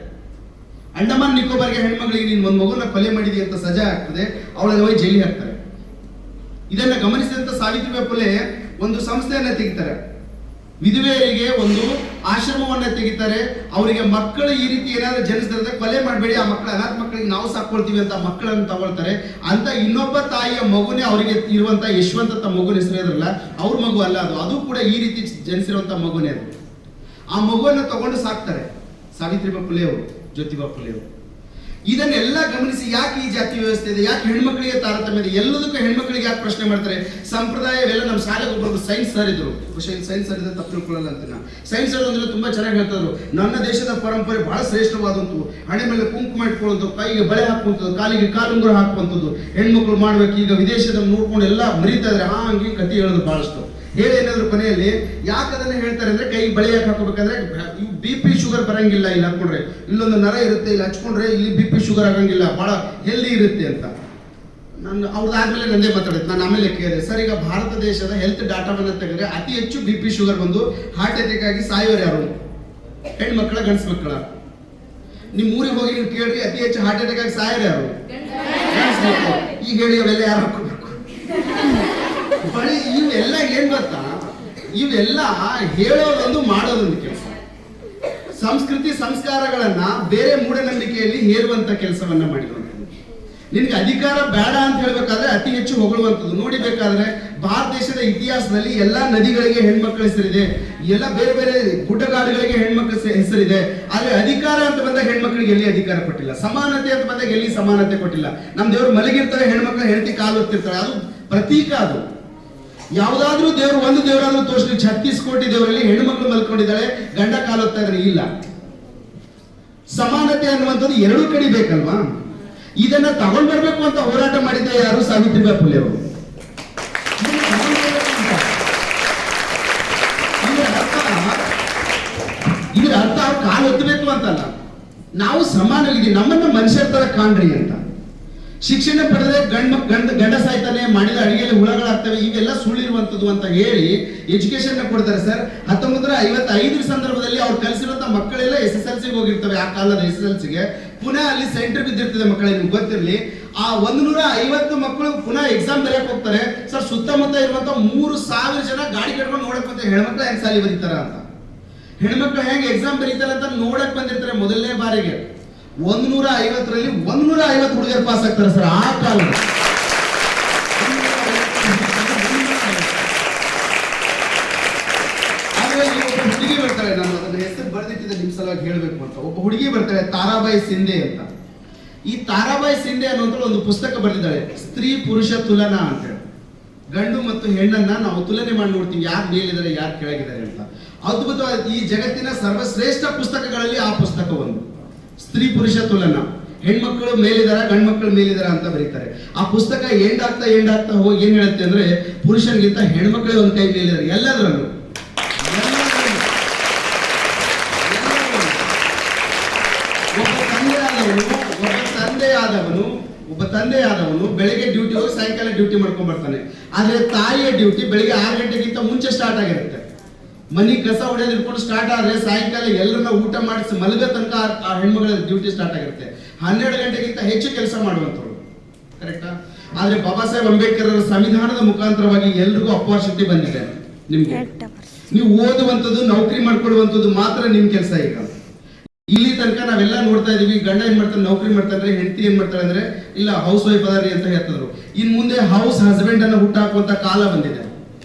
ಅಂಡಮಾನ್ ನಿಕೋಬಾರ್ಗೆ ಹೆಣ್ಮಗಳಿಗೆ ನೀನು ಒಂದ್ ಮಗುವನ್ನ ಕೊಲೆ ಮಾಡಿದಿ ಅಂತ ಸಜೆ ಆಗ್ತದೆ, ಅವಳನ್ನ ಹೋಗಿ ಜೈಲಿಗೆ ಹಾಕ್ತಾರೆ. ಇದನ್ನ ಗಮನಿಸಿದಂತ ಸಾವಿತ್ರಿಬಾ ಫುಲೆ ಒಂದು ಸಂಸ್ಥೆಯನ್ನ ತೆಗಿತಾರೆ, ವಿಧವೆಯರಿಗೆ ಒಂದು ಆಶ್ರಮವನ್ನ ತೆಗಿತಾರೆ. ಅವರಿಗೆ ಮಕ್ಕಳು ಈ ರೀತಿ ಏನಾದ್ರೂ ಜನಿಸಿದ್ರೆ ಕೊಲೆ ಮಾಡಬೇಡಿ, ಆ ಮಕ್ಕಳ ಅನಾಥ ಮಕ್ಕಳಿಗೆ ನಾವು ಸಾಕೊಳ್ತೀವಿ ಅಂತ ಮಕ್ಕಳನ್ನು ತಗೊಳ್ತಾರೆ. ಅಂತ ಇನ್ನೊಬ್ಬ ತಾಯಿಯ ಮಗುನೇ ಅವರಿಗೆ ಇರುವಂತ ಯಶವಂತ ಅಂತ ಮಗುನ ಹೆಸರು ಇದ್ರಲ್ಲ, ಅವ್ರ ಮಗು ಅಲ್ಲ ಅದು ಕೂಡ ಈ ರೀತಿ ಜನಿಸಿರುವಂತ ಮಗುನೇ ಅದು. ಆ ಮಗುವನ್ನ ತಗೊಂಡು ಸಾಕ್ತಾರೆ ಸಾವಿತ್ರಿಬಾ ಫುಲೆ ಅವರು. ಜ್ಯೋತಿಬಾ ಫುಲೆ ಅವರು. ಇದನ್ನೆಲ್ಲ ಗಮನಿಸಿ ಯಾಕೆ ಈ ಜಾತಿ ವ್ಯವಸ್ಥೆ ಇದೆ, ಯಾಕೆ ಹೆಣ್ಮಕ್ಳಿಗೆ ತಾರತಮ್ಯ ಇದೆ, ಎಲ್ಲದಕ್ಕೂ ಹೆಣ್ಮಕ್ಳಿಗೆ ಯಾಕೆ ಪ್ರಶ್ನೆ ಮಾಡ್ತಾರೆ. ಸಂಪ್ರದಾಯವೆಲ್ಲ ನಮ್ಮ ಶಾಲೆಗೆ ಒಬ್ಬರು ಸೈನ್ಸ್ ಸರ್ ಇದ್ರು, ಸೈನ್ಸ್ ಸರ್ ಇದ್ರೆ ತಪ್ಪು ತಿಳ್ಕೊಳ್ಳಲ್ಲ ಅಂತ. ಸೈನ್ಸ್ ಸರ್ ಅಂದ್ರೆ ತುಂಬಾ ಚೆನ್ನಾಗಿ ಹೇಳ್ತಾರೆ, ನನ್ನ ದೇಶದ ಪರಂಪರೆ ಬಹಳ ಶ್ರೇಷ್ಠವಾದಂತು, ಹಣೆ ಮೇಲೆ ಕುಂಕುಮ ಇಟ್ಕೊಳ್ಳೋದು, ಕೈಗೆ ಬಳೆ ಹಾಕುವಂಥದ್ದು, ಕಾಲಿಗೆ ಕಾಲುಂಗುರ ಹಾಕುವಂಥದ್ದು ಹೆಣ್ಮಕ್ಳು ಮಾಡ್ಬೇಕು. ಈಗ ವಿದೇಶದ ನೋಡ್ಕೊಂಡು ಎಲ್ಲ ಮರೀತಾ ಇದ್ರೆ ಹಂಗೆ ಕತೆ ಹೇಳೋದು ಬಹಳಷ್ಟು ಹೇಳಿ ಏನಾದ್ರು ಕೊನೆಯಲ್ಲಿ ಯಾಕೆ ಅದನ್ನ ಹೇಳ್ತಾರೆ ಅಂದ್ರೆ, ಕೈ ಬಳೆ ಯಾಕೆ ಹಾಕೋಬೇಕಂದ್ರೆ BP ಶುಗರ್ ಬರಂಗಿಲ್ಲ ಇಲ್ಲಿ ಹಾಕೊಂಡ್ರೆ, ಇಲ್ಲೊಂದು ನರ ಇರುತ್ತೆ ಇಲ್ಲಿ ಹಚ್ಕೊಂಡ್ರೆ ಇಲ್ಲಿ BP ಶುಗರ್ ಆಗಂಗಿಲ್ಲ, ಬಹಳ ಹೆಲ್ದಿ ಇರುತ್ತೆ ಅಂತ. ನಾನು ಅವ್ರದ್ದಾದ್ಮೇಲೆ ನಂದೇ ಮಾತಾಡುತ್ತೆ. ನಾನು ಆಮೇಲೆ ಕೇಳಿದೆ, ಸರ್ ಈಗ ಭಾರತ ದೇಶದ ಹೆಲ್ತ್ ಡಾಟಾವನ್ನ ತೆಗೆದ್ರೆ ಅತಿ ಹೆಚ್ಚು BP ಶುಗರ್ ಬಂದು ಹಾರ್ಟ್ ಅಟ್ಯಾಕ್ ಆಗಿ ಸಾಯೋರು ಯಾರು, ಹೆಣ್ಮಕ್ಳ ಗಂಡ್ಸ್ ಮಕ್ಕಳ? ನಿಮ್ ಊರಿಗೆ ಹೋಗಿ ನೀವು ಕೇಳ್ರಿ, ಅತಿ ಹೆಚ್ಚು ಹಾರ್ಟ್ ಅಟ್ಯಾಕ್ ಆಗಿ ಸಾಯೋರು ಯಾರು? ಈಗ ಹೇಳಿ ಅವೆಲ್ಲ ಯಾರು ಹಾಕೋಬೇಕು? ಬಳಿ ಇವೆಲ್ಲ ಏನ್ ಗೊತ್ತಾ, ಇವೆಲ್ಲ ಹೇಳೋದೊಂದು ಮಾಡೋದೊಂದು ಕೆಲಸ. ಸಂಸ್ಕೃತಿ ಸಂಸ್ಕಾರಗಳನ್ನ ಬೇರೆ ಮೂಢನಂಬಿಕೆಯಲ್ಲಿ ಹೇರುವಂತ ಕೆಲಸವನ್ನ ಮಾಡಿರುವಂಥದ್ದು. ನಿನ್ಗೆ ಅಧಿಕಾರ ಬೇಡ ಅಂತ ಹೇಳ್ಬೇಕಾದ್ರೆ ಅತಿ ಹೆಚ್ಚು ಹೊಗಳುವಂಥದ್ದು. ನೋಡಿಬೇಕಾದ್ರೆ ಭಾರತ ದೇಶದ ಇತಿಹಾಸದಲ್ಲಿ ಎಲ್ಲಾ ನದಿಗಳಿಗೆ ಹೆಣ್ಮಕ್ಳ ಹೆಸರಿದೆ, ಎಲ್ಲ ಬೇರೆ ಬೇರೆ ಗುಡ್ಡಗಾಡುಗಳಿಗೆ ಹೆಣ್ಮಕ್ಳ ಹೆಸರಿದೆ. ಆದ್ರೆ ಅಧಿಕಾರ ಅಂತ ಬಂದಾಗ ಹೆಣ್ಮಕ್ಳಿಗೆ ಎಲ್ಲಿ ಅಧಿಕಾರ ಕೊಟ್ಟಿಲ್ಲ, ಸಮಾನತೆ ಅಂತ ಬಂದಾಗ ಎಲ್ಲಿ ಸಮಾನತೆ ಕೊಟ್ಟಿಲ್ಲ. ನಮ್ ದೇವರು ಮಲಗಿರ್ತಾರೆ, ಹೆಣ್ಮಕ್ಳ ಹೆಂಡತಿ ಕಾಲು ಹೊತ್ತಿರ್ತಾರೆ, ಅದು ಪ್ರತೀಕ. ಅದು ಯಾವ್ದಾದ್ರೂ ದೇವರು ಒಂದು ದೇವರಾದ್ರೂ ತೋರಿಸಿ, 36 ಕೋಟಿ ದೇವರಲ್ಲಿ ಹೆಣ್ಮಕ್ಳು ಮಲ್ಕೊಂಡಿದ್ದಾಳೆ, ಗಂಡ ಕಾಲು ಹೊತ್ತಾ ಇದ್ರೆ ಇಲ್ಲ. ಸಮಾನತೆ ಅನ್ನುವಂಥದ್ದು ಎರಡೂ ಕಡೆ ಬೇಕಲ್ವಾ? ಇದನ್ನ ತಗೊಂಡ್ ಬರ್ಬೇಕು ಅಂತ ಹೋರಾಟ ಮಾಡಿದ್ದ ಯಾರು? ಸಾವಿತ್ರಿಬಾಯಿ ಫುಲೆ ಅವರು. ಇದರ ಅರ್ಥ ಅವ್ರು ಕಾಲು ಹೊತ್ತಬೇಕು ಅಂತಲ್ಲ, ನಾವು ಸಮಾನರಿದ್ದೀವಿ, ನಮ್ಮನ್ನ ಮನುಷ್ಯರ ತರ ಕಾಣ್ರಿ ಅಂತ. ಶಿಕ್ಷಣ ಪಡೆದ್ರೆ ಗಂಡ ಸಾಯ್ತಾನೆ, ಮಾಡಿದ ಅಡಿಗೆಯಲ್ಲಿ ಹುಳಗಳಾಗ್ತವೆ, ಇವೆಲ್ಲ ಸುಳ್ಳಿರುವಂತದ್ದು ಅಂತ ಹೇಳಿ ಎಜುಕೇಶನ್ ಕೊಡ್ತಾರೆ. ಸರ್ 1955 ಸಂದರ್ಭದಲ್ಲಿ ಅವ್ರು ಕಲಿಸಿರುವಂತ ಮಕ್ಕಳೆಲ್ಲ SSLC ಹೋಗಿರ್ತವೆ. ಆ ಕಾಲದ SSLC ಗೆ ಪುನಃ ಅಲ್ಲಿ ಸೆಂಟರ್ ಬಿದ್ದಿರ್ತದೆ ಮಕ್ಕಳಿಗೆ, ನಿಮ್ಗೆ ಗೊತ್ತಿರಲಿ. ಆ 150 ಮಕ್ಕಳು ಪುನಃ ಎಕ್ಸಾಮ್ ಬರೆಯಕ್ ಹೋಗ್ತಾರೆ. ಸರ್ ಸುತ್ತಮುತ್ತ ಇರುವಂತ 3000 ಜನ ಗಾಡಿ ಕಟ್ಕೊಂಡು ನೋಡಕ್ ಬಂದ್ರೆ ಹೆಣ್ಮಕ್ಳು ಹೆಂಗ್ ಸಾಲಿ ಬರೀತಾರ ಅಂತ, ಹೆಣ್ಮಕ್ಳು ಹೆಂಗ್ ಎಕ್ಸಾಮ್ ಬರೀತಾರ ಅಂತ ನೋಡಕ್ ಬಂದಿರ್ತಾರೆ. ಮೊದಲನೇ ಬಾರಿಗೆ 150ರಲ್ಲಿ 150 ಹುಡುಗಿಯರು ಪಾಸ್ ಆಗ್ತಾರೆ ಸರ್ ಆ ಕಾಲ. ಹುಡುಗಿ ಬರ್ತಾಳೆ, ನಾನು ಅದನ್ನ ಹೆಸರು ಬರೆದಿಟ್ಟಿದ್ದೆ ನಿಮ್ ಸಲುವಾಗಿ ಹೇಳ್ಬೇಕು ಅಂತ. ಒಬ್ಬ ಹುಡುಗಿ ಬರ್ತಾಳೆ, ತಾರಾಬಾಯಿ ಸಿಂಧೆ ಅಂತ. ಈ ತಾರಾಬಾಯಿ ಸಿಂಧೆ ಅನ್ನುವಂತ ಒಂದು ಪುಸ್ತಕ ಬರೆದಿದ್ದಾಳೆ, ಸ್ತ್ರೀ ಪುರುಷ ತುಲನಾ ಅಂತ ಹೇಳಿ. ಗಂಡು ಮತ್ತು ಹೆಣ್ಣನ್ನ ನಾವು ತುಲನೆ ಮಾಡಿ ನೋಡ್ತೀವಿ, ಯಾರು ಮೇಲಿದ್ದಾರೆ ಯಾರು ಕೆಳಗಿದ್ದಾರೆ ಅಂತ. ಅದ್ಭುತವಾದ ಈ ಜಗತ್ತಿನ ಸರ್ವಶ್ರೇಷ್ಠ ಪುಸ್ತಕಗಳಲ್ಲಿ ಆ ಪುಸ್ತಕ ಒಂದು, ಸ್ತ್ರೀ ಪುರುಷ ತುಲನಾ. ಹೆಣ್ಮಕ್ಳು ಮೇಲಿದಾರ ಗಂಡ್ ಮಕ್ಕಳು ಮೇಲಿದಾರ ಅಂತ ಬರೀತಾರೆ. ಆ ಪುಸ್ತಕ ಎಂಡಾಗ್ತಾ ಹೋಗಿ ಏನ್ ಹೇಳುತ್ತೆ ಅಂದ್ರೆ, ಪುರುಷನಿಗಿಂತ ಹೆಣ್ಮಕ್ಳೇ ಒಂದ್ ಕೈ ಮೇಲಿದ್ದಾರೆ ಎಲ್ಲದರಲ್ಲೂ. ಒಬ್ಬ ತಂದೆಯಾದವನು ಬೆಳಿಗ್ಗೆ ಡ್ಯೂಟಿ ಹೋಗಿ ಸಾಯಂಕಾಲ ಡ್ಯೂಟಿ ಮಾಡ್ಕೊಂಡ್ ಬರ್ತಾನೆ. ಆದ್ರೆ ತಾಯಿಯ ಡ್ಯೂಟಿ ಬೆಳಿಗ್ಗೆ 6 ಗಂಟೆಗಿಂತ ಮುಂಚೆ ಸ್ಟಾರ್ಟ್ ಆಗಿರುತ್ತೆ. ಮನಿ ಕಸ ಹೊಡೆಯೋದು ಇಟ್ಕೊಂಡು ಸ್ಟಾರ್ಟ್ ಆದ್ರೆ ಸಾಯಂಕಾಲ ಎಲ್ಲರನ್ನ ಊಟ ಮಾಡಿಸಿ ಮಲಗೋ ತನಕ ಆ ಹೆಣ್ಮಗಳ ಡ್ಯೂಟಿ ಸ್ಟಾರ್ಟ್ ಆಗಿರುತ್ತೆ. 12 ಗಂಟೆಗಿಂತ ಹೆಚ್ಚು ಕೆಲಸ ಮಾಡುವಂಥವ್ರು, ಕರೆಕ್ಟಾ? ಆದ್ರೆ ಬಾಬಾ ಸಾಹೇಬ್ ಅಂಬೇಡ್ಕರ್ ಅವರ ಸಂವಿಧಾನದ ಮುಖಾಂತರವಾಗಿ ಎಲ್ರಿಗೂ ಅಪಾರ್ಚುನಿಟಿ ಬಂದಿದೆ. ನಿಮ್ಗೆ ನೀವು ಓದುವಂಥದ್ದು, ನೌಕರಿ ಮಾಡ್ಕೊಳ್ಳುವಂಥದ್ದು ಮಾತ್ರ ನಿಮ್ ಕೆಲಸ. ಈಗ ಇಲ್ಲಿ ತನಕ ನಾವೆಲ್ಲ ನೋಡ್ತಾ ಇದೀವಿ, ಗಂಡ ಏನ್ ಮಾಡ್ತಾನೆ ನೌಕರಿ ಮಾಡ್ತಾನೆ, ಹೆಂಡತಿ ಏನ್ ಮಾಡ್ತಾಳೆ ಅಂದ್ರೆ ಇಲ್ಲ ಹೌಸ್ ವೈಫ್ ಅದಾರಿ ಅಂತ ಹೇಳ್ತಿದ್ರು. ಇನ್ ಮುಂದೆ ಹೌಸ್ ಹಸ್ಬೆಂಡ್ ಅನ್ನ ಹುಟ್ಟಾಕುವಂತ ಕಾಲ ಬಂದಿದೆ.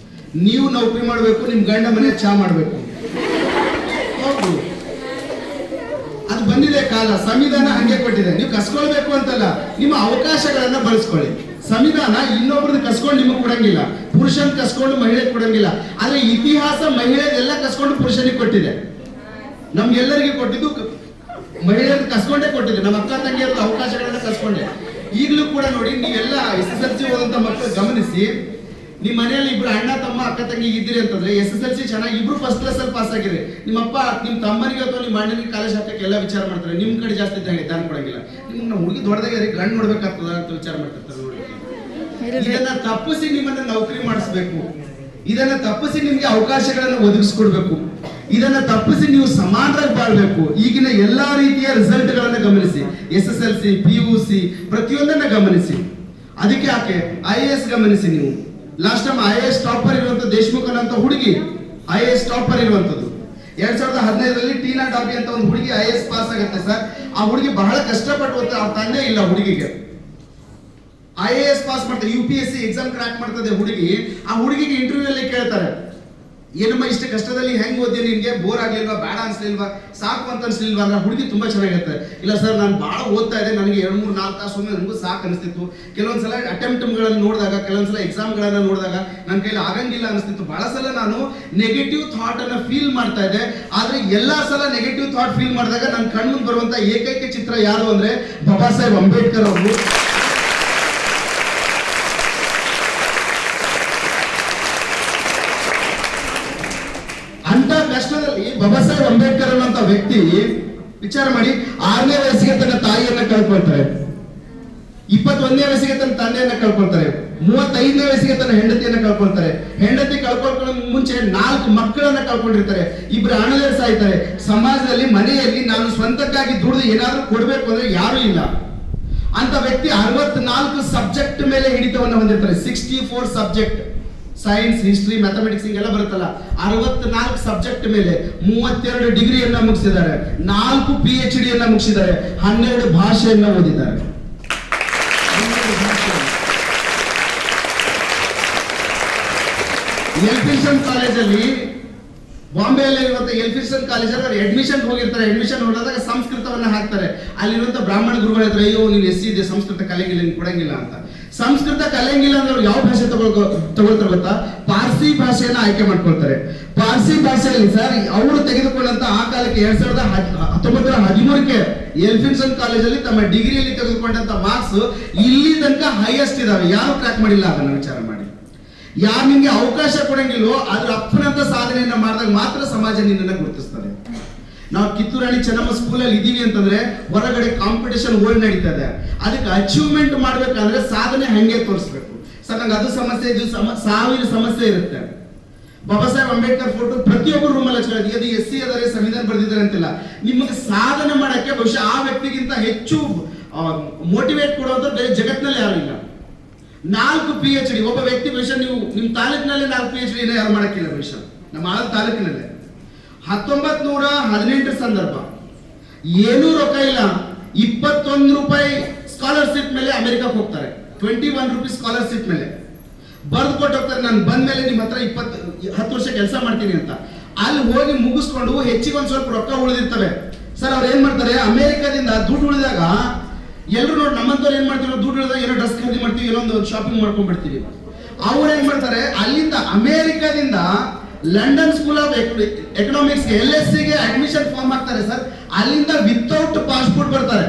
ನೀವು ನೌಕರಿ ಮಾಡ್ಬೇಕು, ನಿಮ್ ಗಂಡ ಮನೆ ಚಾ ಮಾಡ್ಬೇಕು. ಹೌದು, ಅದು ಬಂದಿದೆ ಕಾಲ. ಸಂವಿಧಾನ ಹಂಗೆ ಕೊಟ್ಟಿದೆ. ನೀವು ಕಸ್ಕೊಳ್ಬೇಕು ಅಂತಲ್ಲ, ನಿಮ್ಮ ಅವಕಾಶಗಳನ್ನ ಬಳಸ್ಕೊಳ್ಳಿ. ಸಂವಿಧಾನ ಇನ್ನೊಬ್ರದ್ದು ಕಸ್ಕೊಂಡು ನಿಮಗೆ ಕೊಡಂಗಿಲ್ಲ, ಪುರುಷನ್ ಕಸ್ಕೊಂಡು ಮಹಿಳೆ ಕೊಡಂಗಿಲ್ಲ. ಆದ್ರೆ ಇತಿಹಾಸ ಮಹಿಳೆದೆಲ್ಲ ಕಸ್ಕೊಂಡು ಪುರುಷನಿಗೆ ಕೊಟ್ಟಿದೆ. ನಮ್ಗೆಲ್ಲರಿಗೂ ಕೊಟ್ಟಿದ್ದು ಮಹಿಳೆಯರು ಕಸ್ಕೊಂಡೇ ಕೊಟ್ಟಿದೆ. ನಮ್ಮ ಅಕ್ಕ ತಂಗಿಯರ ಅವಕಾಶಗಳನ್ನ ಕಸ್ಕೊಂಡೆ. ಈಗಲೂ ಕೂಡ ನೋಡಿ, ನೀವೆಲ್ಲ SSLC ಓದಂತ ಮಕ್ಕಳು ಗಮನಿಸಿ, ನಿಮ್ ಮನೆಯಲ್ಲಿ ಇಬ್ರು ಅಣ್ಣ ತಮ್ಮ ಅಕ್ಕ ತಂಗಿ ಇದ್ದೀರಿ ಅಂತಂದ್ರೆ SSLC ಚೆನ್ನಾಗಿ ಇಬ್ರು ಫಸ್ಟ್ ಕ್ಲಾಸ್ ಅಲ್ಲಿ ಪಾಸ್ ಆಗಿರಿ. ನಿಮ್ಮಪ್ಪ ನಿಮ್ ತಮ್ಮನಿಗೆ ಅಥವಾ ನಿಮ್ಮ ಅಣ್ಣನಿಗೆ ಕಾಲೇಜ್ ಹಾಕಕ್ಕೆ ಎಲ್ಲ ವಿಚಾರ ಮಾಡ್ತಾರೆ. ನಿಮ್ ಕಡೆ ಜಾಸ್ತಿ ಇದ್ದಂಗೆ ದಾನ ಕೊಡಂಗಿಲ್ಲ. ನಿಮ್ನ ಹುಡುಗಿ ದೊಡ್ಡದಾಗಿ ಗಂಡು ನೋಡ್ಬೇಕಾಗ್ತದ ಅಂತ ವಿಚಾರ ಮಾಡ್ತಿರ್ತಾರೆ. ನೋಡಿ, ಇದನ್ನ ತಪ್ಪಿಸಿ ನಿಮ್ಮನ್ನ ನೌಕರಿ ಮಾಡಿಸ್ಬೇಕು, ಇದನ್ನ ತಪ್ಪಿಸಿ ನಿಮ್ಗೆ ಅವಕಾಶಗಳನ್ನ ಒದಗಿಸ್ಕೊಡ್ಬೇಕು, ಇದನ್ನ ತಪ್ಪಿಸಿ ನೀವು ಸಮಾನರಾಗಿ ಬಾಳ್ಬೇಕು. ಈಗಿನ ಎಲ್ಲಾ ರೀತಿಯ ರಿಸಲ್ಟ್ ಗಳನ್ನ ಗಮನಿಸಿ, SSLC PUC ಪ್ರತಿಯೊಂದನ್ನ ಗಮನಿಸಿ. ಅದಕ್ಕೆ ಯಾಕೆ IAS ಗಮನಿಸಿ. ನೀವು ಲಾಸ್ಟ್ ಟೈಮ್ IAS ಟಾಪರ್ ಇರುವಂತ ದೇಶಮುಖ್ ಅಂತ ಹುಡುಗಿ IAS ಟಾಪರ್ ಇರುವಂತದ್ದು 2015ರಲ್ಲಿ ಟೀನಾ ಡಾಬಿ ಅಂತ ಒಂದು ಹುಡುಗಿ IAS ಪಾಸ್ ಆಗುತ್ತೆ ಸರ್. ಆ ಹುಡುಗಿ ಬಹಳ ಕಷ್ಟಪಟ್ಟು ಅವ್ರ ತಂದೆ ಇಲ್ಲ ಹುಡುಗಿಗೆ, IAS ಪಾಸ್ ಮಾಡ್ತಾರೆ, UPSC ಎಕ್ಸಾಮ್ ಕ್ರ್ಯಾಕ್ ಮಾಡ್ತದೆ ಹುಡುಗಿ. ಆ ಹುಡುಗಿಗೆ ಇಂಟರ್ವ್ಯೂ ಅಲ್ಲಿ ಕೇಳ್ತಾರೆ, ಏನಮ್ಮ ಇಷ್ಟ ಕಷ್ಟದಲ್ಲಿ ಹೆಂಗ್ ಓದಿ ನಿನ್ಗೆ ಬೋರ್ ಆಗ್ಲಿಲ್ವಾ, ಬೇಡ ಅನ್ಸ್ಲಿಲ್ವಾ, ಸಾಕು ಅಂತ ಅನ್ಸ್ಲಿಲ್ವಾ ಅಂದ್ರೆ ಹುಡುಗಿ ತುಂಬಾ ಚೆನ್ನಾಗಿರುತ್ತೆ. ಇಲ್ಲ ಸರ್ ನಾನು ಬಹಳ ಓದ್ತಾ ಇದ್ದೆ, ನನಗೆ 2-3-4 ತಾಸು ಒಮ್ಮೆ ನನಗೂ ಸಾಕು ಅನಿಸ್ತಿತ್ತು. ಕೆಲವೊಂದ್ಸಲ ಅಟೆಂಪ್ಟ್ಗಳನ್ನು ನೋಡಿದಾಗ, ಕೆಲವೊಂದ್ಸಲ ಎಕ್ಸಾಮ್ಗಳನ್ನ ನೋಡಿದಾಗ ನನ್ನ ಕೈಲಿ ಆಗಂಗಿಲ್ಲ ಅನಿಸ್ತಿತ್ತು. ಬಹಳ ಸಲ ನಾನು ನೆಗೆಟಿವ್ ಥಾಟ್ ಅನ್ನ ಫೀಲ್ ಮಾಡ್ತಾ ಇದ್ದೆ. ಆದ್ರೆ ಎಲ್ಲಾ ಸಲ ನೆಗೆಟಿವ್ ಥಾಟ್ ಫೀಲ್ ಮಾಡಿದಾಗ ನನ್ನ ಕಣ್ಮುಂದೆ ಬರುವಂತ ಏಕೈಕ ಚಿತ್ರ ಯಾರು ಅಂದ್ರೆ ಬಾಬಾ ಸಾಹೇಬ್ ಅಂಬೇಡ್ಕರ್ ಅವರು. ಅಂತ ಕಷ್ಟದಲ್ಲಿ ಬಾಬಾ ಸಾಹೇಬ್ ಅಂಬೇಡ್ಕರ್ ಅನ್ನುವಂತ ವ್ಯಕ್ತಿ ವಿಚಾರ ಮಾಡಿ 6ನೇ ವಯಸ್ಸಿಗೆ ತನ್ನ ತಾಯಿಯನ್ನ ಕಳ್ಕೊಳ್ತಾರೆ, 21ನೇ ವಯಸ್ಸಿಗೆ ತನ್ನ ತಂದೆಯನ್ನ ಕಳ್ಕೊಳ್ತಾರೆ, 35ನೇ ವಯಸ್ಸಿಗೆ ತನ್ನ ಹೆಂಡತಿಯನ್ನ ಕಳ್ಕೊಳ್ತಾರೆ. ಹೆಂಡತಿ ಕಳ್ಕೊಳ್ಳೋ ಮುಂಚೆ 4 ಮಕ್ಕಳನ್ನ ಕಳ್ಕೊಂಡಿರ್ತಾರೆ, 2 ಅಣ್ಣಂದಿರು ಸಾಯ್ತಾರೆ. ಸಮಾಜದಲ್ಲಿ ಮನೆಯಲ್ಲಿ ನಾನು ಸ್ವಂತಕ್ಕಾಗಿ ದುಡಿದು ಏನಾದ್ರೂ ಕೊಡ್ಬೇಕು ಅಂದ್ರೆ ಯಾರು ಇಲ್ಲ ಅಂತ ವ್ಯಕ್ತಿ 64 ಸಬ್ಜೆಕ್ಟ್ ಮೇಲೆ ಹಿಡಿತವನ್ನ ಹೊಂದಿರ್ತಾರೆ. 64 ಸಬ್ಜೆಕ್ಟ್, ಸೈನ್ಸ್, ಹಿಸ್ಟ್ರಿ, ಮ್ಯಾಥಮೆಟಿಕ್ಸ್ ಹಿಂಗೆಲ್ಲ ಬರುತ್ತಲ್ಲ, 64 ಸಬ್ಜೆಕ್ಟ್ ಮೇಲೆ 32 ಡಿಗ್ರಿಯನ್ನ ಮುಗಿಸಿದ್ದಾರೆ, 4 PhD ಯನ್ನ ಮುಗಿಸಿದ್ದಾರೆ, 12 ಭಾಷೆಯನ್ನ ಓದಿದ್ದಾರೆ. ಎಲ್ಫಿನ್ಸ್ಟನ್ ಕಾಲೇಜಲ್ಲಿ, ಬಾಂಬೆಯಲ್ಲಿ ಇರುವಂತ ಎಲ್ಫಿನ್ಸ್ಟನ್ ಕಾಲೇಜಲ್ಲಿ ಅವ್ರು ಅಡ್ಮಿಷನ್ ಹೋಗಿರ್ತಾರೆ. ಅಡ್ಮಿಷನ್ ಹೋದಾಗ ಸಂಸ್ಕೃತವನ್ನ ಹಾಕ್ತಾರೆ. ಅಲ್ಲಿರುವಂತ ಬ್ರಾಹ್ಮಣ ಗುರುಗಳ ಹತ್ರ, ಅಯ್ಯೋ ನೀನು ಎಸ್ ಇದೆ, ಸಂಸ್ಕೃತ ಕಲಿಯಂಗಿಲ್ಲ, ನೀನು ಕೊಡಂಗಿಲ್ಲ ಅಂತ. ಸಂಸ್ಕೃತ ಕಲಿಯಂಗಿಲ್ಲ ಅಂದ್ರೆ ಅವ್ರು ಯಾವ ಭಾಷೆ ತಗೊಳ್ತಾರೆ ಗೊತ್ತಾ? ಪಾರ್ಸಿ ಭಾಷೆಯನ್ನ ಆಯ್ಕೆ ಮಾಡ್ಕೊಳ್ತಾರೆ. ಪಾರ್ಸಿ ಭಾಷೆಯಲ್ಲಿ ಸರ್ ಅವರು ತೆಗೆದುಕೊಂಡಂತ ಆ ಕಾಲಕ್ಕೆ 1913ಕ್ಕೆ ಎಲ್ಫಿನ್ಸ್ಟನ್ ಕಾಲೇಜಲ್ಲಿ ತಮ್ಮ ಡಿಗ್ರಿಯಲ್ಲಿ ತೆಗೆದುಕೊಂಡಂತ ಮಾರ್ಕ್ಸ್ ಇಲ್ಲಿ ತನಕ ಹೈಯೆಸ್ಟ್ ಇದಾವೆ. ಯಾರು ಟ್ರ್ಯಾಕ್ ಮಾಡಿಲ್ಲ ಅದನ್ನ ವಿಚಾರ ಮಾಡಿ. ಯಾರು ನಿಮ್ಗೆ ಅವಕಾಶ ಕೊಡಂಗಿಲ್ವೋ ಅದ್ರ ಅಪ್ಪನಂತ ಸಾಧನೆಯನ್ನ ಮಾಡಿದಾಗ ಮಾತ್ರ ಸಮಾಜ ನಿನ್ನನ್ನ ಗುರುತಿಸ್ತದೆ. ನಾವು ಕಿತ್ತೂರಾಣಿ ಚೆನ್ನಮ್ಮ ಸ್ಕೂಲಲ್ಲಿ ಇದೀವಿ ಅಂತಂದ್ರೆ ಹೊರಗಡೆ ಕಾಂಪಿಟೇಷನ್ ವರ್ಲ್ಡ್ ನಡೀತಾ ಇದೆ. ಅದಕ್ಕೆ ಅಚೀವ್ಮೆಂಟ್ ಮಾಡ್ಬೇಕಂದ್ರೆ ಸಾಧನೆ ಹಂಗೆ ತೋರಿಸ್ಬೇಕು. ಸರ್ ನಂಗೆ ಅದು ಸಮಸ್ಯೆ, ಇದು 1000 ಸಮಸ್ಯೆ ಇರುತ್ತೆ. ಬಾಬಾ ಸಾಹೇಬ್ ಅಂಬೇಡ್ಕರ್ ಫೋಟೋ ಪ್ರತಿಯೊಬ್ಬರು ರೂಮಲ್ಲಿ ಹಚ್ಕೊಳ್ಳೋದು, ಅದು SC ಅದರ ಸಂವಿಧಾನ ಬರೆದಿದ್ದಾರೆ ಅಂತಿಲ್ಲ. ನಿಮಗೆ ಸಾಧನೆ ಮಾಡಕ್ಕೆ ಬಹುಶಃ ಆ ವ್ಯಕ್ತಿಗಿಂತ ಹೆಚ್ಚು ಮೋಟಿವೇಟ್ ಕೊಡುವಂತ ಜಗತ್ತಿನಲ್ಲಿ ಯಾರು ಇಲ್ಲ. 4 PhD ಒಬ್ಬ ವ್ಯಕ್ತಿ ಬಹುಶಃ ನೀವು ನಿಮ್ಮ ತಾಲೂಕಿನಲ್ಲಿ 4 PhD ಯಾರು ಮಾಡಕ್ಕಿಲ್ಲ. ಬಹುಶಃ ನಮ್ಮ ಆಳ ತಾಲೂಕಿನಲ್ಲೇ 1918 ಸಂದರ್ಭ, ಏನೂ ರೊಕ್ಕ ಇಲ್ಲ, 21 ರೂಪಾಯಿ ಸ್ಕಾಲರ್ಶಿಪ್ ಮೇಲೆ ಅಮೆರಿಕಕ್ಕೆ ಹೋಗ್ತಾರೆ. 21 ರೂಪೀಸ್ ಸ್ಕಾಲರ್ಶಿಪ್ ಮೇಲೆ ಬರೆದು ಕೊಟ್ಟು ಹೋಗ್ತಾರೆ. ನಾನು ಬಂದ ಮೇಲೆ ನಿಮ್ಮ ಹತ್ರ 10 ವರ್ಷ ಕೆಲಸ ಮಾಡ್ತೀನಿ ಅಂತ. ಅಲ್ಲಿ ಹೋಗಿ ಮುಗಿಸ್ಕೊಂಡು ಹೆಚ್ಚಿಗೆ ಒಂದ್ ಸ್ವಲ್ಪ ರೊಕ್ಕ ಉಳಿದಿರ್ತವೆ. ಸರ್ ಅವ್ರು ಏನ್ ಮಾಡ್ತಾರೆ, ಅಮೆರಿಕದಿಂದ ದುಡ್ಡು ಉಳಿದಾಗ ಎಲ್ಲರೂ ನೋಡಿ ನಮ್ಮಂತವ್ರು ಏನ್ ಮಾಡ್ತೀವಿ, ದುಡ್ಡು ಉಳಿದಾಗ ಏನೋ ಡ್ರೆಸ್ ಖರೀದಿ ಮಾಡ್ತೀವಿ, ಏನೋ ಒಂದು ಶಾಪಿಂಗ್ ಮಾಡ್ಕೊಂಡ್ಬಿಡ್ತೀವಿ. ಅವ್ರು ಏನ್ ಮಾಡ್ತಾರೆ, ಅಲ್ಲಿಂದ ಅಮೆರಿಕದಿಂದ London school of economics LSC ಗೆ ಅಡ್ಮಿಷನ್ ಫಾರ್ಮ್ ಹಾಕ್ತಾರೆ. ಸರ್ ಅಲ್ಲಿಂದ ವಿತೌಟ್ ಪಾಸ್ಪೋರ್ಟ್ ಬರ್ತಾರೆ.